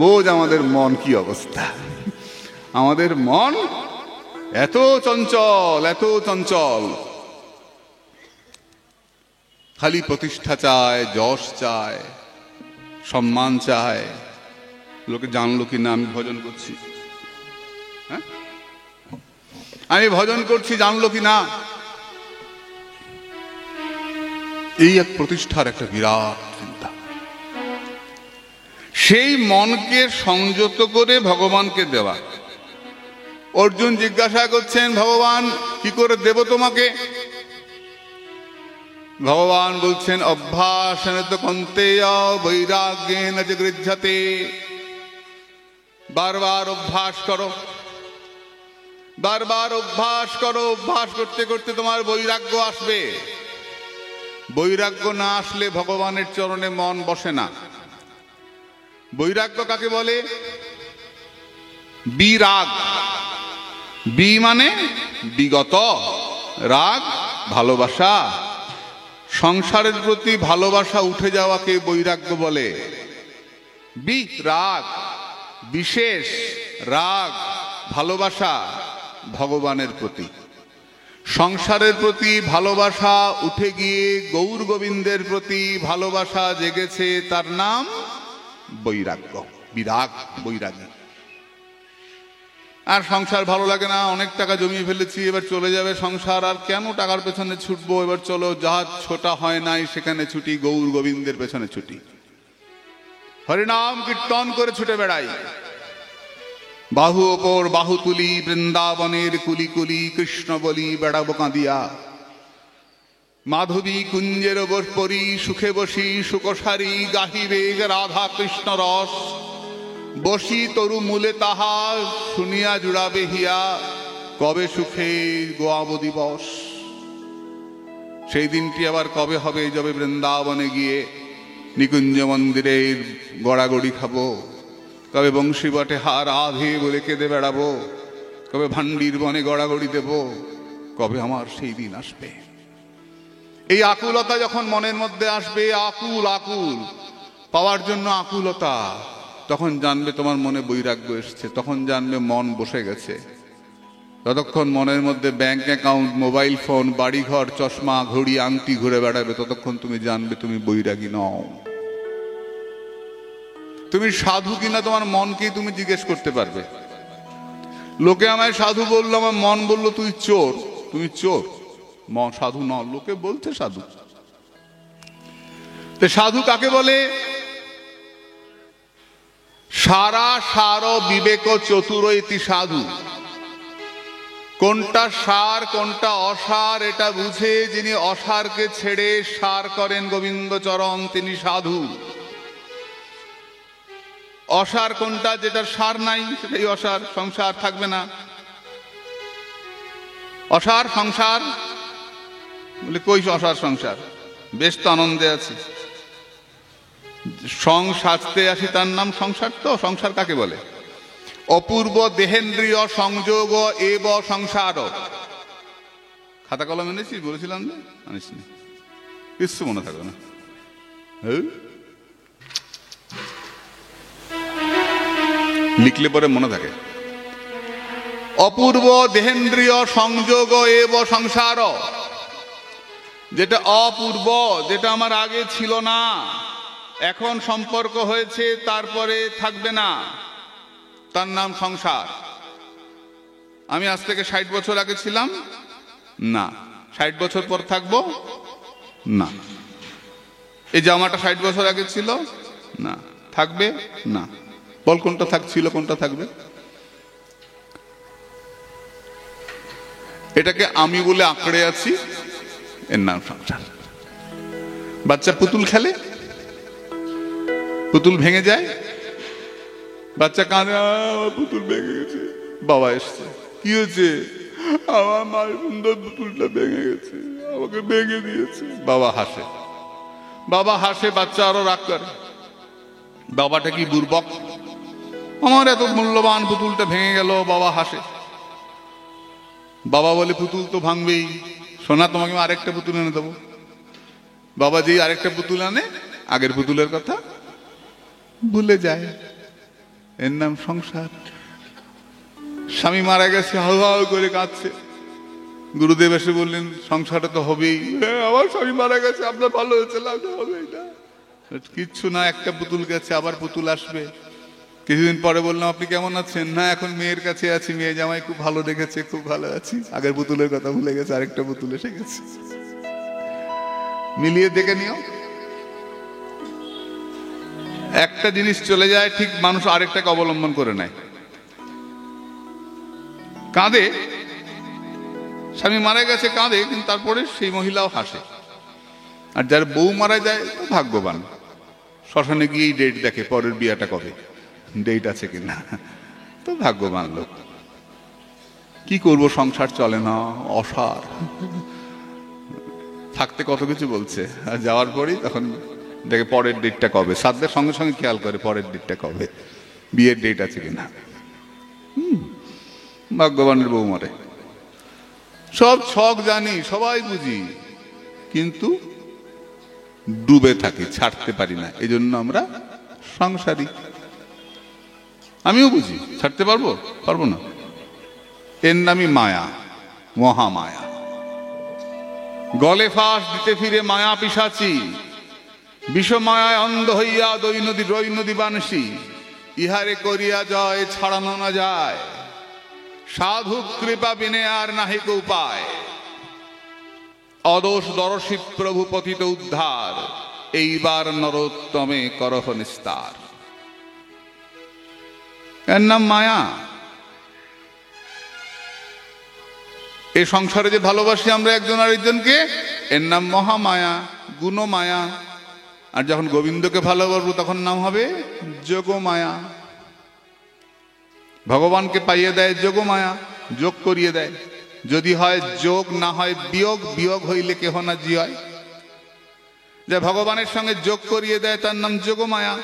বোঝ আমাদের মন কি অবস্থা। আমাদের মন এত চঞ্চল, এত চঞ্চল, খালি প্রতিষ্ঠা চায়, যশ চায়, সম্মান চায়। লোকে জানলো কি না আমি ভজন করছি, হ্যাঁ আমি ভজন করছি, জানলো কি না। এই এক প্রতিষ্ঠার একটা বিরাট চিন্তা। সেই মনকে সংযত করে ভগবানকে দেওয়া। অর্জুন জিজ্ঞাসা করছেন ভগবান কি করে দেব তোমাকে? ভগবান বলছেন অভ্যাসেন তো কন্তেয় বৈরাগ্যেন চ গৃহ্যতে। বারবার অভ্যাস করো, বারবার অভ্যাস করো। অভ্যাস করতে করতে তোমার বৈরাগ্য আসবে। বৈরাগ্য না আসলে ভগবানের চরণে মন বসে না। বৈরাগ্য কাকে বলে? বিরাগ। বি মানে বিগত, রাগ ভালোবাসা। সংসারের প্রতি ভালোবাসা উঠে যাওয়াকে বৈরাগ্য বলে। বিরাগ বিশেষ রাগ ভালোবাসা ভগবানের প্রতি। সংসারের প্রতি ভালোবাসা উঠে গিয়ে গৌর গোবিন্দের প্রতি ভালোবাসা জেগেছে, তার নাম বৈরাগ্য, বিরাগ, বৈরাগী। আর সংসার ভালো লাগে না, অনেক টাকা জমিয়ে ফেলেছি, এবার চলে যাবে সংসার, আর কেন টাকার পেছনে ছুটবো, এবার চলো যাহা ছোটা হয় নাই সেখানে ছুটি, গৌর গোবিন্দের পেছনে ছুটি, হরিনাম কীর্তন করে ছুটে বেড়াই। বাহু ওপর বাহু তুলি, বৃন্দাবনের কুলি কুলি, কৃষ্ণ বলি বেড়াবো কাঁদিয়া। মাধবী কুঞ্জের পরি, সুখে বসি সুকসারি, গাহিবে রাধা কৃষ্ণ রস। বসি তরু মূলে তাহা, শুনিয়া জুড়াবে হিয়া, কবে সুখে গোয়াব দিবস। সেই দিনটি আবার কবে হবে, যবে বৃন্দাবনে গিয়ে নিকুঞ্জ মন্দিরের গড়াগড়ি খাবো, কবে বংশী বটে হার আধে বলে কেঁদে বেড়াবো, কবে ভান্ডির বনে গড়াগড়ি দেব, কবে আমার সেই দিন আসবে। এই আকুলতা যখন মনের মধ্যে আসবে, আকুল আকুল পাওয়ার জন্য আকুলতা, তখন জানবে তোমার মনে বৈরাগ্য এসছে, তখন জানবে মন বসে গেছে। ততক্ষণ মনের মধ্যে ব্যাংক অ্যাকাউন্ট, মোবাইল ফোন, বাড়িঘর, চশমা, ঘড়ি, আংটি ঘুরে বেড়াবে, ততক্ষণ তুমি জানবে তুমি বৈরাগী নও। তুমি সাধু কিনা তোমার মনকেই তুমি জিজ্ঞেস করতে পারবে। লোকে আমায় সাধু বললো, আমার মন বলল তুই চোর। তুমি চোর, মন সাধু ন, লোকে বলছে সাধু। তো সাধু কাকে বলে? সারা সার বিবেক চতুর ইতি সাধু। কোনটা সার কোনটা অসার এটা বুঝে যিনি অসারকে ছেড়ে সার করেন গোবিন্দ চরণ, তিনি সাধু। অসার কোনটা? যেটার সার নাই সেটাই অসার, সংসার থাকবে না। অসার সংসার বলে কই অসার সংসার, বেশ তো আনন্দে আছি। সং সাজতে আসি তার নাম সংসার। তো সংসার কাকে বলে? অপূর্ব দেহেন্দ্রীয় সংযোগ এব সংসার। খাতা কলম এনেছিস? বলেছিলাম যে আনিস নি, কিছু মনে থাকবে না। লিখলে পরে মনে থাকে। অপূর্ব দেহেন্দ্রীয় সংযোগ এব সংসার, যেটা অপূর্ব, যেটা আমার আগে ছিল না, এখন সম্পর্ক হয়েছে, তারপরে থাকবে না, তার নাম সংসার। আমি আজ থেকে 60 বছর আগে ছিলাম না, 60 বছর পর থাকবো না। এই জামাটা 60 বছর আগে ছিল না, থাকবে না। বল কোনটা থাকছিল, কোনটা থাকবে? এটাকে আমি বলে আঁকড়ে আছি, এর নাম সংসার। বাচ্চা পুতুল খেলে, পুতুল ভেঙে যায়, বাচ্চা কাঁদে, আমার পুতুল ভেঙে গেছে। বাবা এসছে, কি হয়েছে? আমার মায়ের সুন্দর পুতুলটা ভেঙে গেছে, আমাকে ভেঙে দিয়েছে। বাবা হাসে, বাবা হাসে, বাচ্চা আরো রাগ করে। বাবাটা কি বুর্বক? আমার এত মূল্যবান পুতুলটা ভেঙে গেল। বাবা হাসে। বাবা বলে পুতুল তো ভাঙবেই, সোনা তোমাকে আমি আরেকটা পুতুল এনে দেবো। বাবা যেই আরেকটা পুতুল আনে, আগের পুতুলের কথা ভুলে যায়। এর নাম সংসার। স্বামী মারা গেছে, হাউ হাউ করে কাঁদছে। গুরুদেব এসে বললেন সংসারটা তো হবেই। আমার স্বামী মারা গেছে, আপনার ভালো হয়েছে, হবে না। কিচ্ছু না, একটা পুতুল গেছে, আবার পুতুল আসবে। কিছুদিন পরে বললাম আপনি কেমন আছেন? না, এখন মেয়ের কাছে আছি, মেয়ে জামাই খুব ভালো দেখেছে, খুব ভালো আছি। আগের পুতুলের কথা ভুলে গেছে, আরেকটা পুতুল এসে গেছে। মিলিয়ে দেখে নিও। একটা জিনিস চলে যায়, ঠিক মানুষ আরেকটাকে অবলম্বন করে নেয়। কাঁদে, স্বামী মারা গেছে কাঁদে, কিন্তু তারপরে সেই মহিলাও হাসে। আর যার বউ মারা যায় ভাগ্যবান, শ্মশানে গিয়েই ডেট দেখে পরের বিয়াটা কবে, ডেট আছে কিনা, তো ভাগ্যবান লোক। কি করব, সংসার চলে না, অসার। থাকতে কত কিছু বলছে, আর যাওয়ার পরই তখন দেখে পরের ডেটটা কবে। সাধ্যের সঙ্গে সঙ্গে খেয়াল করে পরের ডেটটা কবে, বিয়ের ডেট আছে কিনা। ভাগ্যবানের বউ মরে। সব ছক জানি, সবাই বুঝি, কিন্তু ডুবে থাকি, ছাড়তে পারি না। এই জন্য আমরা সংসারী। আমিও বুঝি, ছাড়তে পারবো? পারবো না। এর নামই মায়া, মহামায়া। গলে ফাঁস দিতে ফিরে মায়া পিশাচি, বিষমায় অন্ধ হইয়া দৈনদী বানসী, ইহারে করিয়া জয় ছাড়ানো না যায়, সাধু কৃপা বিনে আর নাহিক উপায়, অদোষ দর্শী প্রভু পতিত উদ্ধার, এইবার নরোত্তমে করহ নিস্তার। এর নাম মায়া। এই সংসারে যে ভালোবাসি আমরা একজন আরেকজনকে, এর নাম মহামায়া, গুণমায়া। আর যখন গোবিন্দকে ভালোবাসবো তখন নাম হবে যোগমায়া। ভগবানকে পাইয়ে দেয় যোগমায়া, যোগ করিয়ে দেয়। যদি হয় যোগ, না হয় বিয়োগ, বিয়োগ হইলে কেহ না জিয়। যে ভগবানের সঙ্গে যোগ করিয়ে দেয় তার নাম যোগমায়া।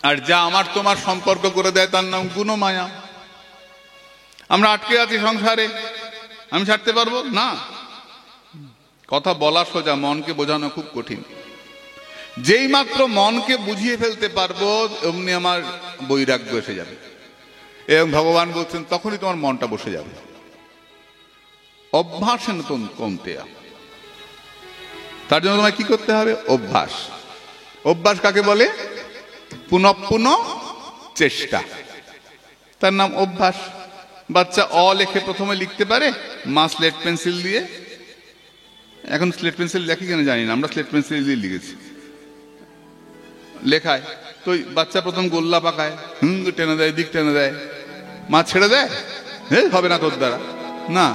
আর যা আমার তোমার সম্পর্ক করে দেয় তার নাম গুণমায়া। আমরা আটকে আছি সংসারে, আমি ছাড়তে পারবো না। কথা বলা সোজা, মনকে বোঝানো খুব কঠিন। যেই মাত্র মনকে বুঝিয়ে ফেলতে পারবো অমনি আমার বৈরাগ্য এসে যাবে। এবং ভগবান বলছেন তখনই তোমার মনটা বসে যাবে। অভ্যাস নতুন কমতেয়া, তার জন্য তোমায় কি করতে হবে? অভ্যাস। অভ্যাস কাকে বলে? পুনঃপুন চেষ্টা, তার নাম অভ্যাস। বাচ্চা অ লেখে প্রথমে লিখতে পারে মা স্লেট পেন্সিল দিয়ে। এখন স্লেট পেন্সিল লেখে কেন জানি না, আমরা স্লেট পেন্সিল দিয়ে লিখেছি। লেখায় তো বাচ্চা প্রথম গোল্লা পাকায়, টেনে দেয়, দিক টেনে দেয়, মা ছেড়ে দেয়, হে হবে না তোর দ্বারা, না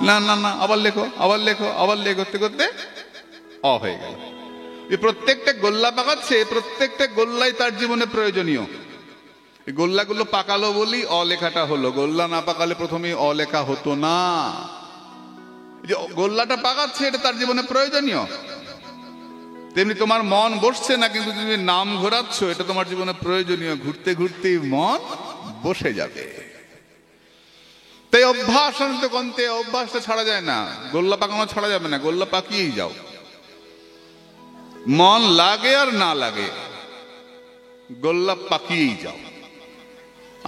না না না, আবার লেখো, আবার লেখো, আবার লেখ, করতে করতে অ হয়ে গেল। এই প্রত্যেকটা গোল্লা পাকাচ্ছে, প্রত্যেকটা গোল্লাই তার জীবনে প্রয়োজনীয়। এই গোল্লাগুলো পাকালো বলি অ লেখাটা হলো, গোল্লা না পাকালে প্রথমে অ লেখা হতো না। যে গোল্লাটা পাকাচ্ছে এটা তার জীবনে প্রয়োজনীয়। তেমনি তোমার মন বসছে না, কিন্তু তুমি নাম ঘোরাচ্ছ, এটা তোমার জীবনে প্রয়োজনীয়। ঘুরতে ঘুরতেই মন বসে যাবে। তাই অভ্যাস কন্তে, অভ্যাসটা ছাড়া যায় না, গোল্লা পাকানো ছাড়া যাবে না। গোল্লা পাকিয়েই যাও, মন লাগে আর না লাগে, গোল্লা পাকিয়েই যাও,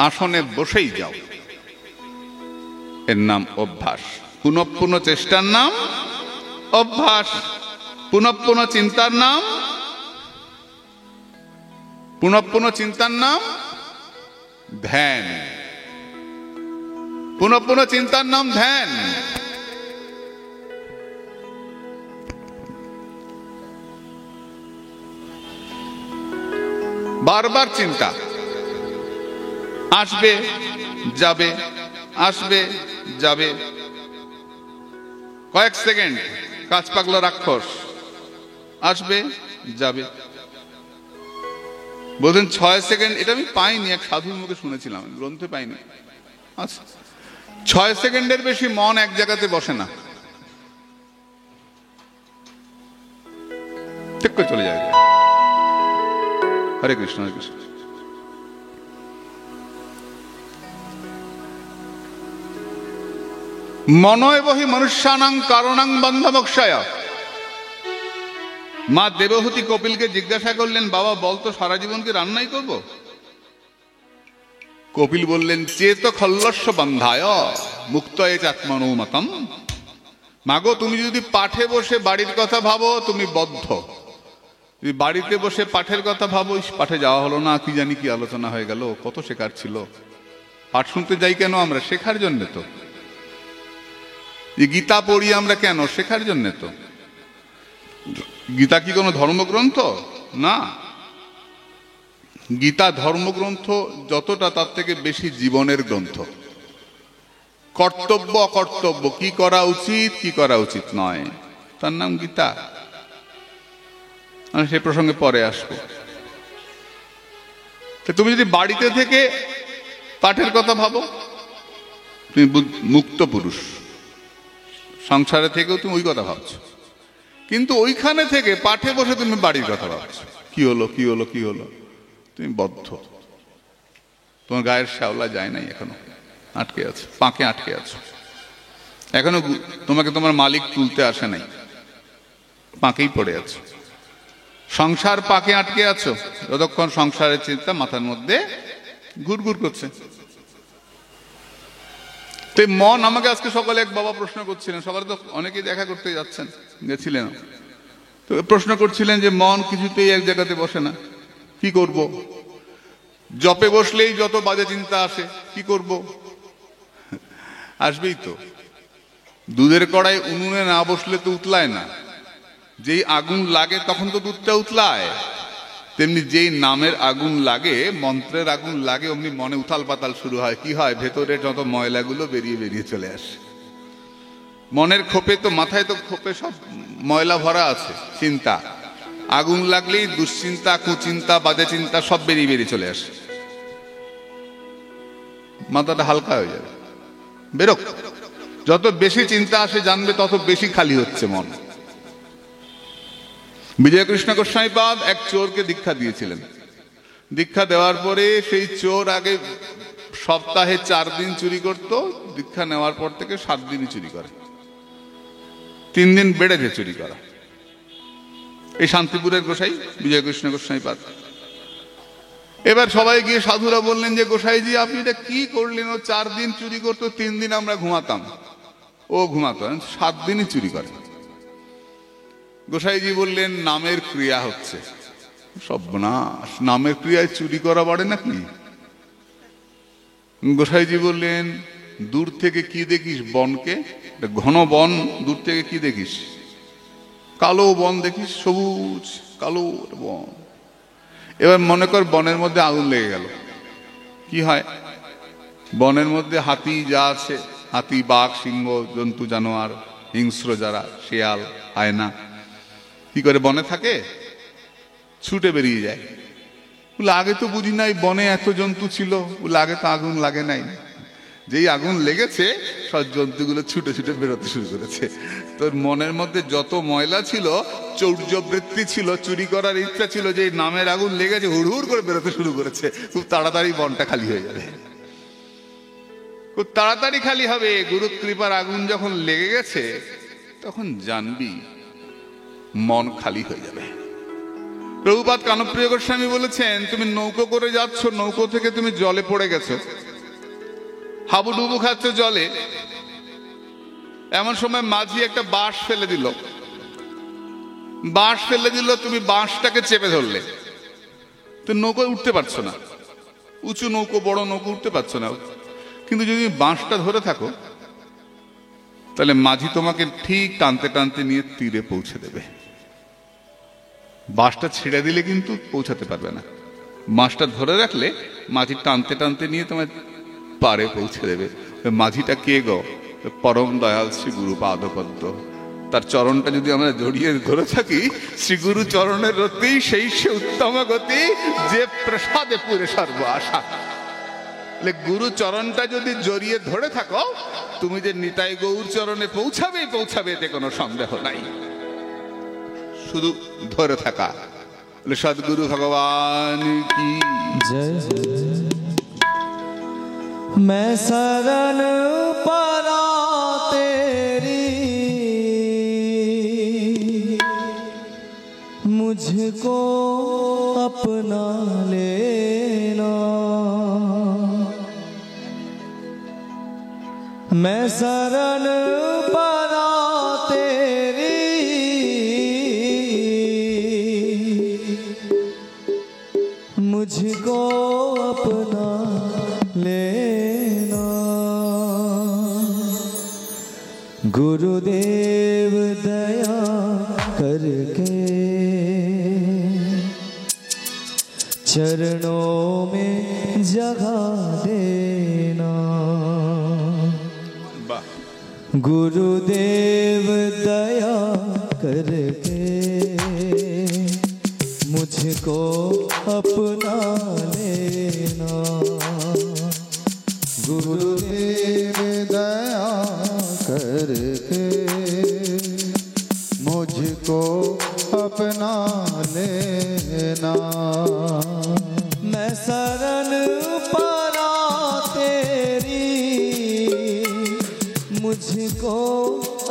আসনে বসেই যাও। এর নাম অভ্যাস। পুনঃপুন চেষ্টার নাম অভ্যাস। পুনঃপুন চিন্তার নাম, পুনঃপুন চিন্তার নাম ধ্যান। পুনঃপুন চিন্তার নাম ধ্যান। বারবার চিন্তা আসবে যাবে, আসবে যাবে। কয়েক সেকেন্ড কাজ পাগলা রাক্ষস, আসবে যাবে। বলছেন 6 সেকেন্ড, এটা আমি পাইনি, এক সাধুর মুখে শুনেছিলাম, গ্রন্থে পাইনি। আচ্ছা, 6 সেকেন্ডের বেশি মন এক জায়গাতে বসে না, ঠিক করে চলে যায়। হরে কৃষ্ণ, হরে কৃষ্ণ। মনয় বহি মনুষ্যানাং কারণাং বন্ধমোক্ষায়। মা দেবহূতি কপিলকে জিজ্ঞাসা করলেন, বাবা বলতো সারা জীবন কি রান্নাই করব? কপিল বললেন, চেত খল্লস্য বন্ধায় মুক্তয়ে চাত্মনৌমতম। মাগো তুমি যদি পাঠে বসে বাড়ির কথা ভাবো তুমি বদ্ধ। বাড়িতে বসে পাঠের কথা ভাবো, পাঠে যাওয়া হলো না, কি জানি কি আলোচনা হয়ে গেল, কত শেখার ছিল। পাঠ শুনতে যাই কেন আমরা? শেখার জন্য তো। গীতা পড়ি আমরা কেন? শেখার জন্য তো। গীতা কি কোনো ধর্মগ্রন্থ? না, গীতা ধর্মগ্রন্থ যতটা তার থেকে বেশি জীবনের গ্রন্থ। কর্তব্য অকর্তব্য, কি করা উচিত কি করা উচিত নয়, তার নাম গীতা। আমি সে প্রসঙ্গে পরে আসবো। তুমি যদি বাড়িতে থেকে পাঠের কথা ভাবো তুমি মুক্ত পুরুষ, সংসারে থেকেও তুমি ওই কথা ভাবছো। কিন্তু ওইখানে থেকে পাঠে বসে তুমি বাড়ির কথা ভাবছো, কি হলো কি হলো কি হলো, তুমি বদ্ধ। তোমার গায়ের শ্যাওলা যায় নাই, এখনো আটকে আছে, পাকে আটকে আছো। এখনো তোমাকে তোমার মালিক তুলতে আসে নাই, পাকেই পড়ে আছো। সংসার পাকে আটকে আছো, যতক্ষণ সংসারের চিন্তা মাথার মধ্যে ঘুরঘুর করছে। তো মন আমাকে আজকে সকালে এক বাবা প্রশ্ন করছিলেন, সকালে তো অনেকেই দেখা করতে যাচ্ছেন। গেছিলেন, তো প্রশ্ন করছিলেন যে মন কিছুতেই এক জায়গাতে বসে না, কি করব? জপে বসলেই যত বাজে চিন্তা আসে, কি করব? আসবেই তো। দুধের কড়াই উনুনে না বসলে তো উতলায় না, যেই আগুন লাগে তখন তো দুধটা উতলায়। তেমনি যেই নামের আগুন লাগে, মন্ত্রের আগুন লাগে, অমনি মনে উথাল পাতাল শুরু হয়। কি হয়? ভেতরে যত ময়লাগুলো বেরিয়ে বেরিয়ে চলে আসে। মনের খোপে তো, মাথায় তো খোপে সব ময়লা ভরা আছে, চিন্তা। আগুন লাগলেই দুশ্চিন্তা, কুচিন্তা, বাজে চিন্তা সব বেরিয়ে বেরিয়ে চলে আসে। মাথাটা হালকা হয়ে যাবে, বেরোক। যত বেশি চিন্তা আসে জানবে তত বেশি খালি হচ্ছে মন। বিজয়কৃষ্ণ গোস্বামীপাদ এক চোরকে দীক্ষা দিয়েছিলেন। দীক্ষা দেওয়ার পরে সেই চোর আগে সপ্তাহে 4 দিন চুরি করত, দীক্ষা নেওয়ার পর থেকে 7 দিনই চুরি করে। 3 দিন বেড়েছে চুরি করা। এই শান্তিপুরের গোসাই বিজয়কৃষ্ণ গোস্বামীপাদ। এবার সবাই গিয়ে সাধুরা বললেন যে গোসাইজি আপনি এটা কি করলেন? ও 4 দিন চুরি করতো, 3 দিন আমরা ঘুমাতাম, ও ঘুমাতো, 7 দিনই চুরি করে। গোসাইজি বললেন নামের ক্রিয়া হচ্ছে। সর্বনাশ, নামের ক্রিয়ায় চুরি করা বাড়ে নাকি? গোসাইজি বললেন দূর থেকে কি দেখিস? বনকে, ঘন বন, দূর থেকে কি দেখিস? কালো বন দেখিস, সবুজ কালো বন। এবার মনে কর বনের মধ্যে আগুন লেগে গেল, কি হয়? বনের মধ্যে হাতি যা আছে, হাতি, বাঘ, সিংহ, জন্তু জানোয়ার, হিংস্র যারা, শিয়াল, হায়না, কি করে বনে থাকে? ছুটে বেরিয়ে যায়। বলে আগে তো বুঝি নাই বনে এত জন্তু ছিল। বলে আগে তো আগুন লাগে নাই, যেই আগুন লেগেছে সব জন্তুগুলো ছুটে ছুটে বেরোতে শুরু করেছে। তোর মনের মধ্যে যত ময়লা ছিল, চৌর্যবৃত্তি ছিল, চুরি করার ইচ্ছা ছিল, যে নামের আগুন লেগেছে হুড় করে বেরোতে শুরু করেছে। খুব তাড়াতাড়ি বনটা খালি হয়ে যাবে, খুব তাড়াতাড়ি খালি হবে। গুরু কৃপার আগুন যখন লেগে গেছে তখন জানবি মন খালি হয়ে যাবে। প্রভুপাদ কানপ্রিয় গোস্বামী বলেছেন তুমি নৌকো করে যাচ্ছ, নৌকো থেকে তুমি জলে পড়ে গেছো, হাবুডুবু খাচ্ছ জলে। এমন সময় মাঝি একটা বাঁশ ফেলে দিল, বাঁশ ফেলে দিল, তুমি বাঁশটাকে চেপে ধরলে, তো নৌকোয় উঠতে পারছো না। উঁচু নৌকো, বড় নৌকো, উঠতে পারছো না। কিন্তু যদি বাঁশটা ধরে থাকো তাহলে মাঝি তোমাকে ঠিক টানতে টানতে নিয়ে তীরে পৌঁছে দেবে। বাঁশটা ছেড়ে দিলে কিন্তু পৌঁছাতে পারবে না। বাঁশটা ধরে রাখলে মাঝি টানতে টানতে নিয়ে তোমার পারে পৌঁছে দেবে। মাঝিটা কে গো? পরম দয়াল শ্রী গুরু পাদপদ্ম। তার চরণটা যদি আমরা জড়িয়ে ধরে থাকি, শ্রী গুরু চরণের রতি সেই সে উত্তম গতি, যে প্রসাদে পুরে সর্ব আশা। গুরু চরণটা যদি জড়িয়ে ধরে থাকো, তুমি যে নিতাই গৌর চরণে পৌঁছাবেই পৌঁছাবে, এতে কোনো সন্দেহ নাই। শুধু ধরে থাকা। সদ্গুরু ভগবান কি জয়। मैं शरण परा तेरी, मुझको अपना लेना। मैं शरण परा तेरी, मुझको अपना लेना। गुरुदेव दया करके चरणों में जगह देना। गुरुदेव दया करके मुझको अपना लेना। गुरुदेव दया करके मुझको अपना लेना। मैं शरण परा तेरी, मुझको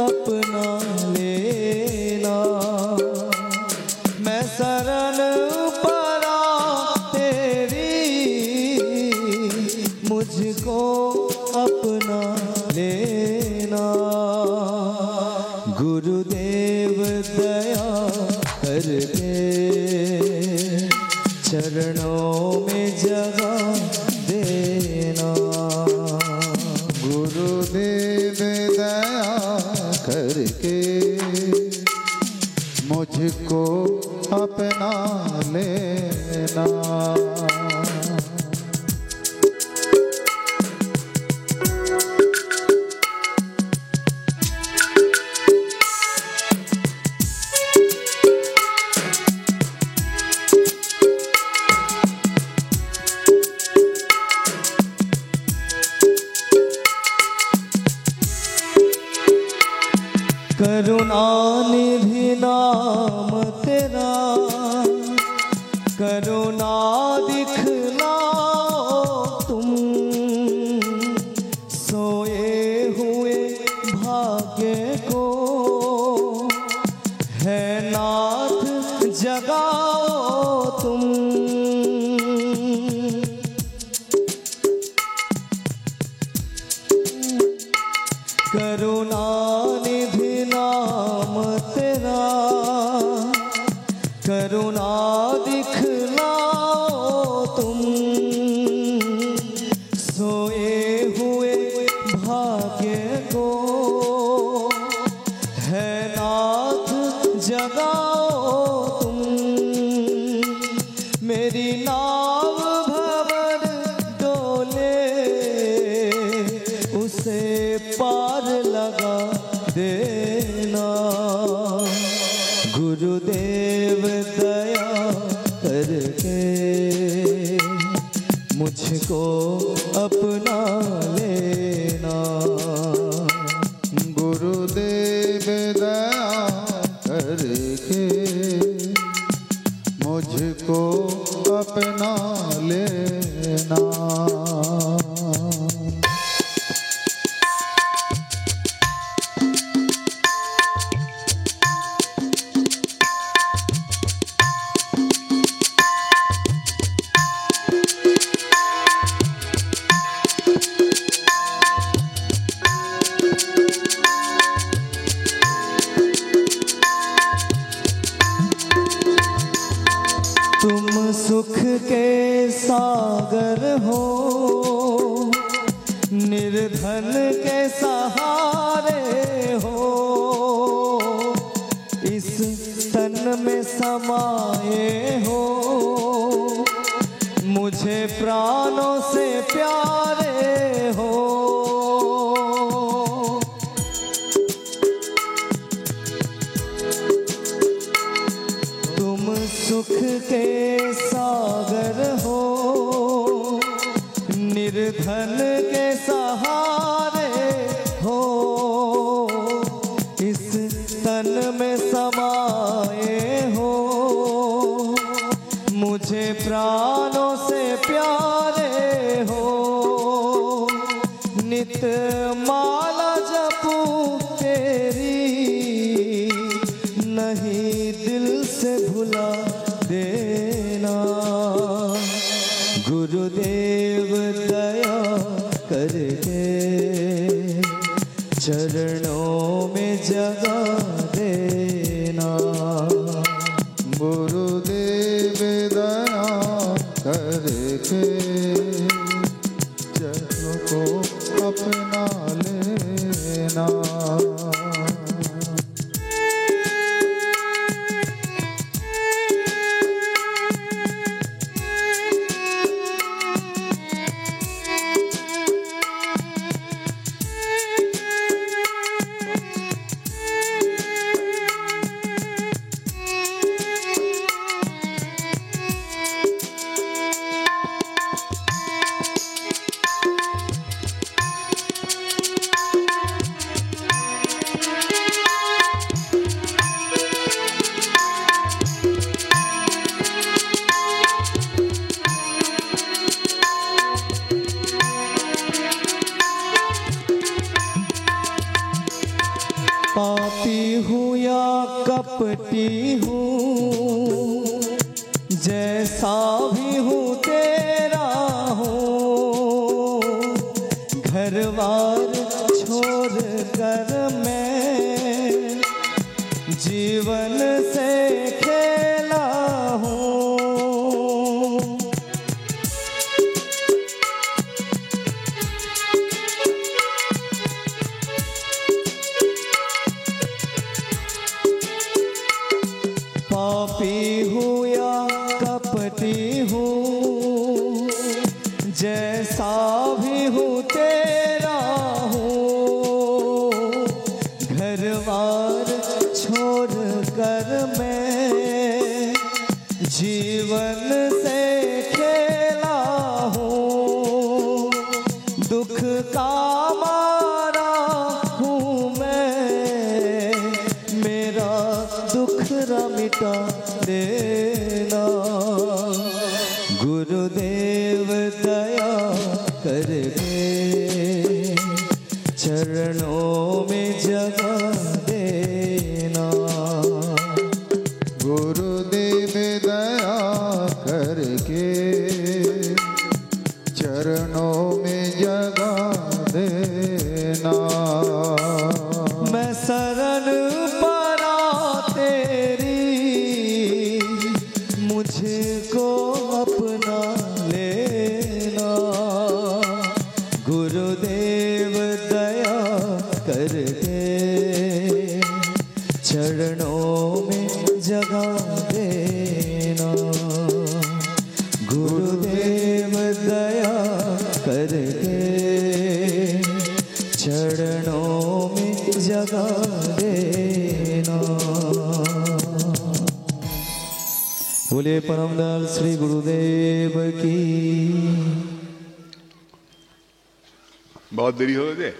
अपना लेना। मैं शरण परा तेरी, मुझको अपना लेना। गुरुदेव दया करके मुझको अपना लेना। करुणानिधि नाम तेरा, करुणा दिखलाओ तुम, सोए हुए भाग्य को है नाथ जगाओ तुम। करुणानिधि नाम तेरा, करुणा दिखलाओ तुम, सोए हुए भाग्य को है नाथ जगाओ तुम। मेरी नाव भंवर डोले उसे पार लगा देना। गुरुदेव दया करके मुझको अपना लेना। गुरुदेव दया करके मुझको अपना लेना। तुम सुख के सागर हो, निर्धन के सहारे हो, इस तन में समाये हो, मुझे प्राणों से प्यारे हो। तुम सुख के सागर हो, निर्धन के सहारे हो, इस तन में समाये हो, मुझे प्राणों से प्यारे हो। नित माला जपूं तेरी, नहीं दिल से भुला देना। गुरुदेव दया करके चरणों में जगा देना। गुरुदेव दया करके चरणों को अपना लेना। पापी हूँ या कपटी हूँ, जैसा भी हूँ तेरा हूँ। घरवार छोड़ कर मैं जीवन से खेला हूँ। पापी हूँ या कपटी हूँ, जैसा भी हूँ तेरा हूँ। घर बार छोड़ कर मैं जीवन से खेला हूँ। दुख का मारा हूँ मैं, मेरा दुखरा मिटा देना। गुरुदेव दया करके चरणों में जगह देना। गुरुदेव दया करके चरणों में जगह देना। मैं शरण पड़ा तेरी, मुझको अपना लेना। गुरुदेव दया करके चरणों में जगह देना। गुरुदेव दया करके चरणों में जगह देना। बोले परमदयाल श्री गुरुदेव की। बहुत देरी हो गई।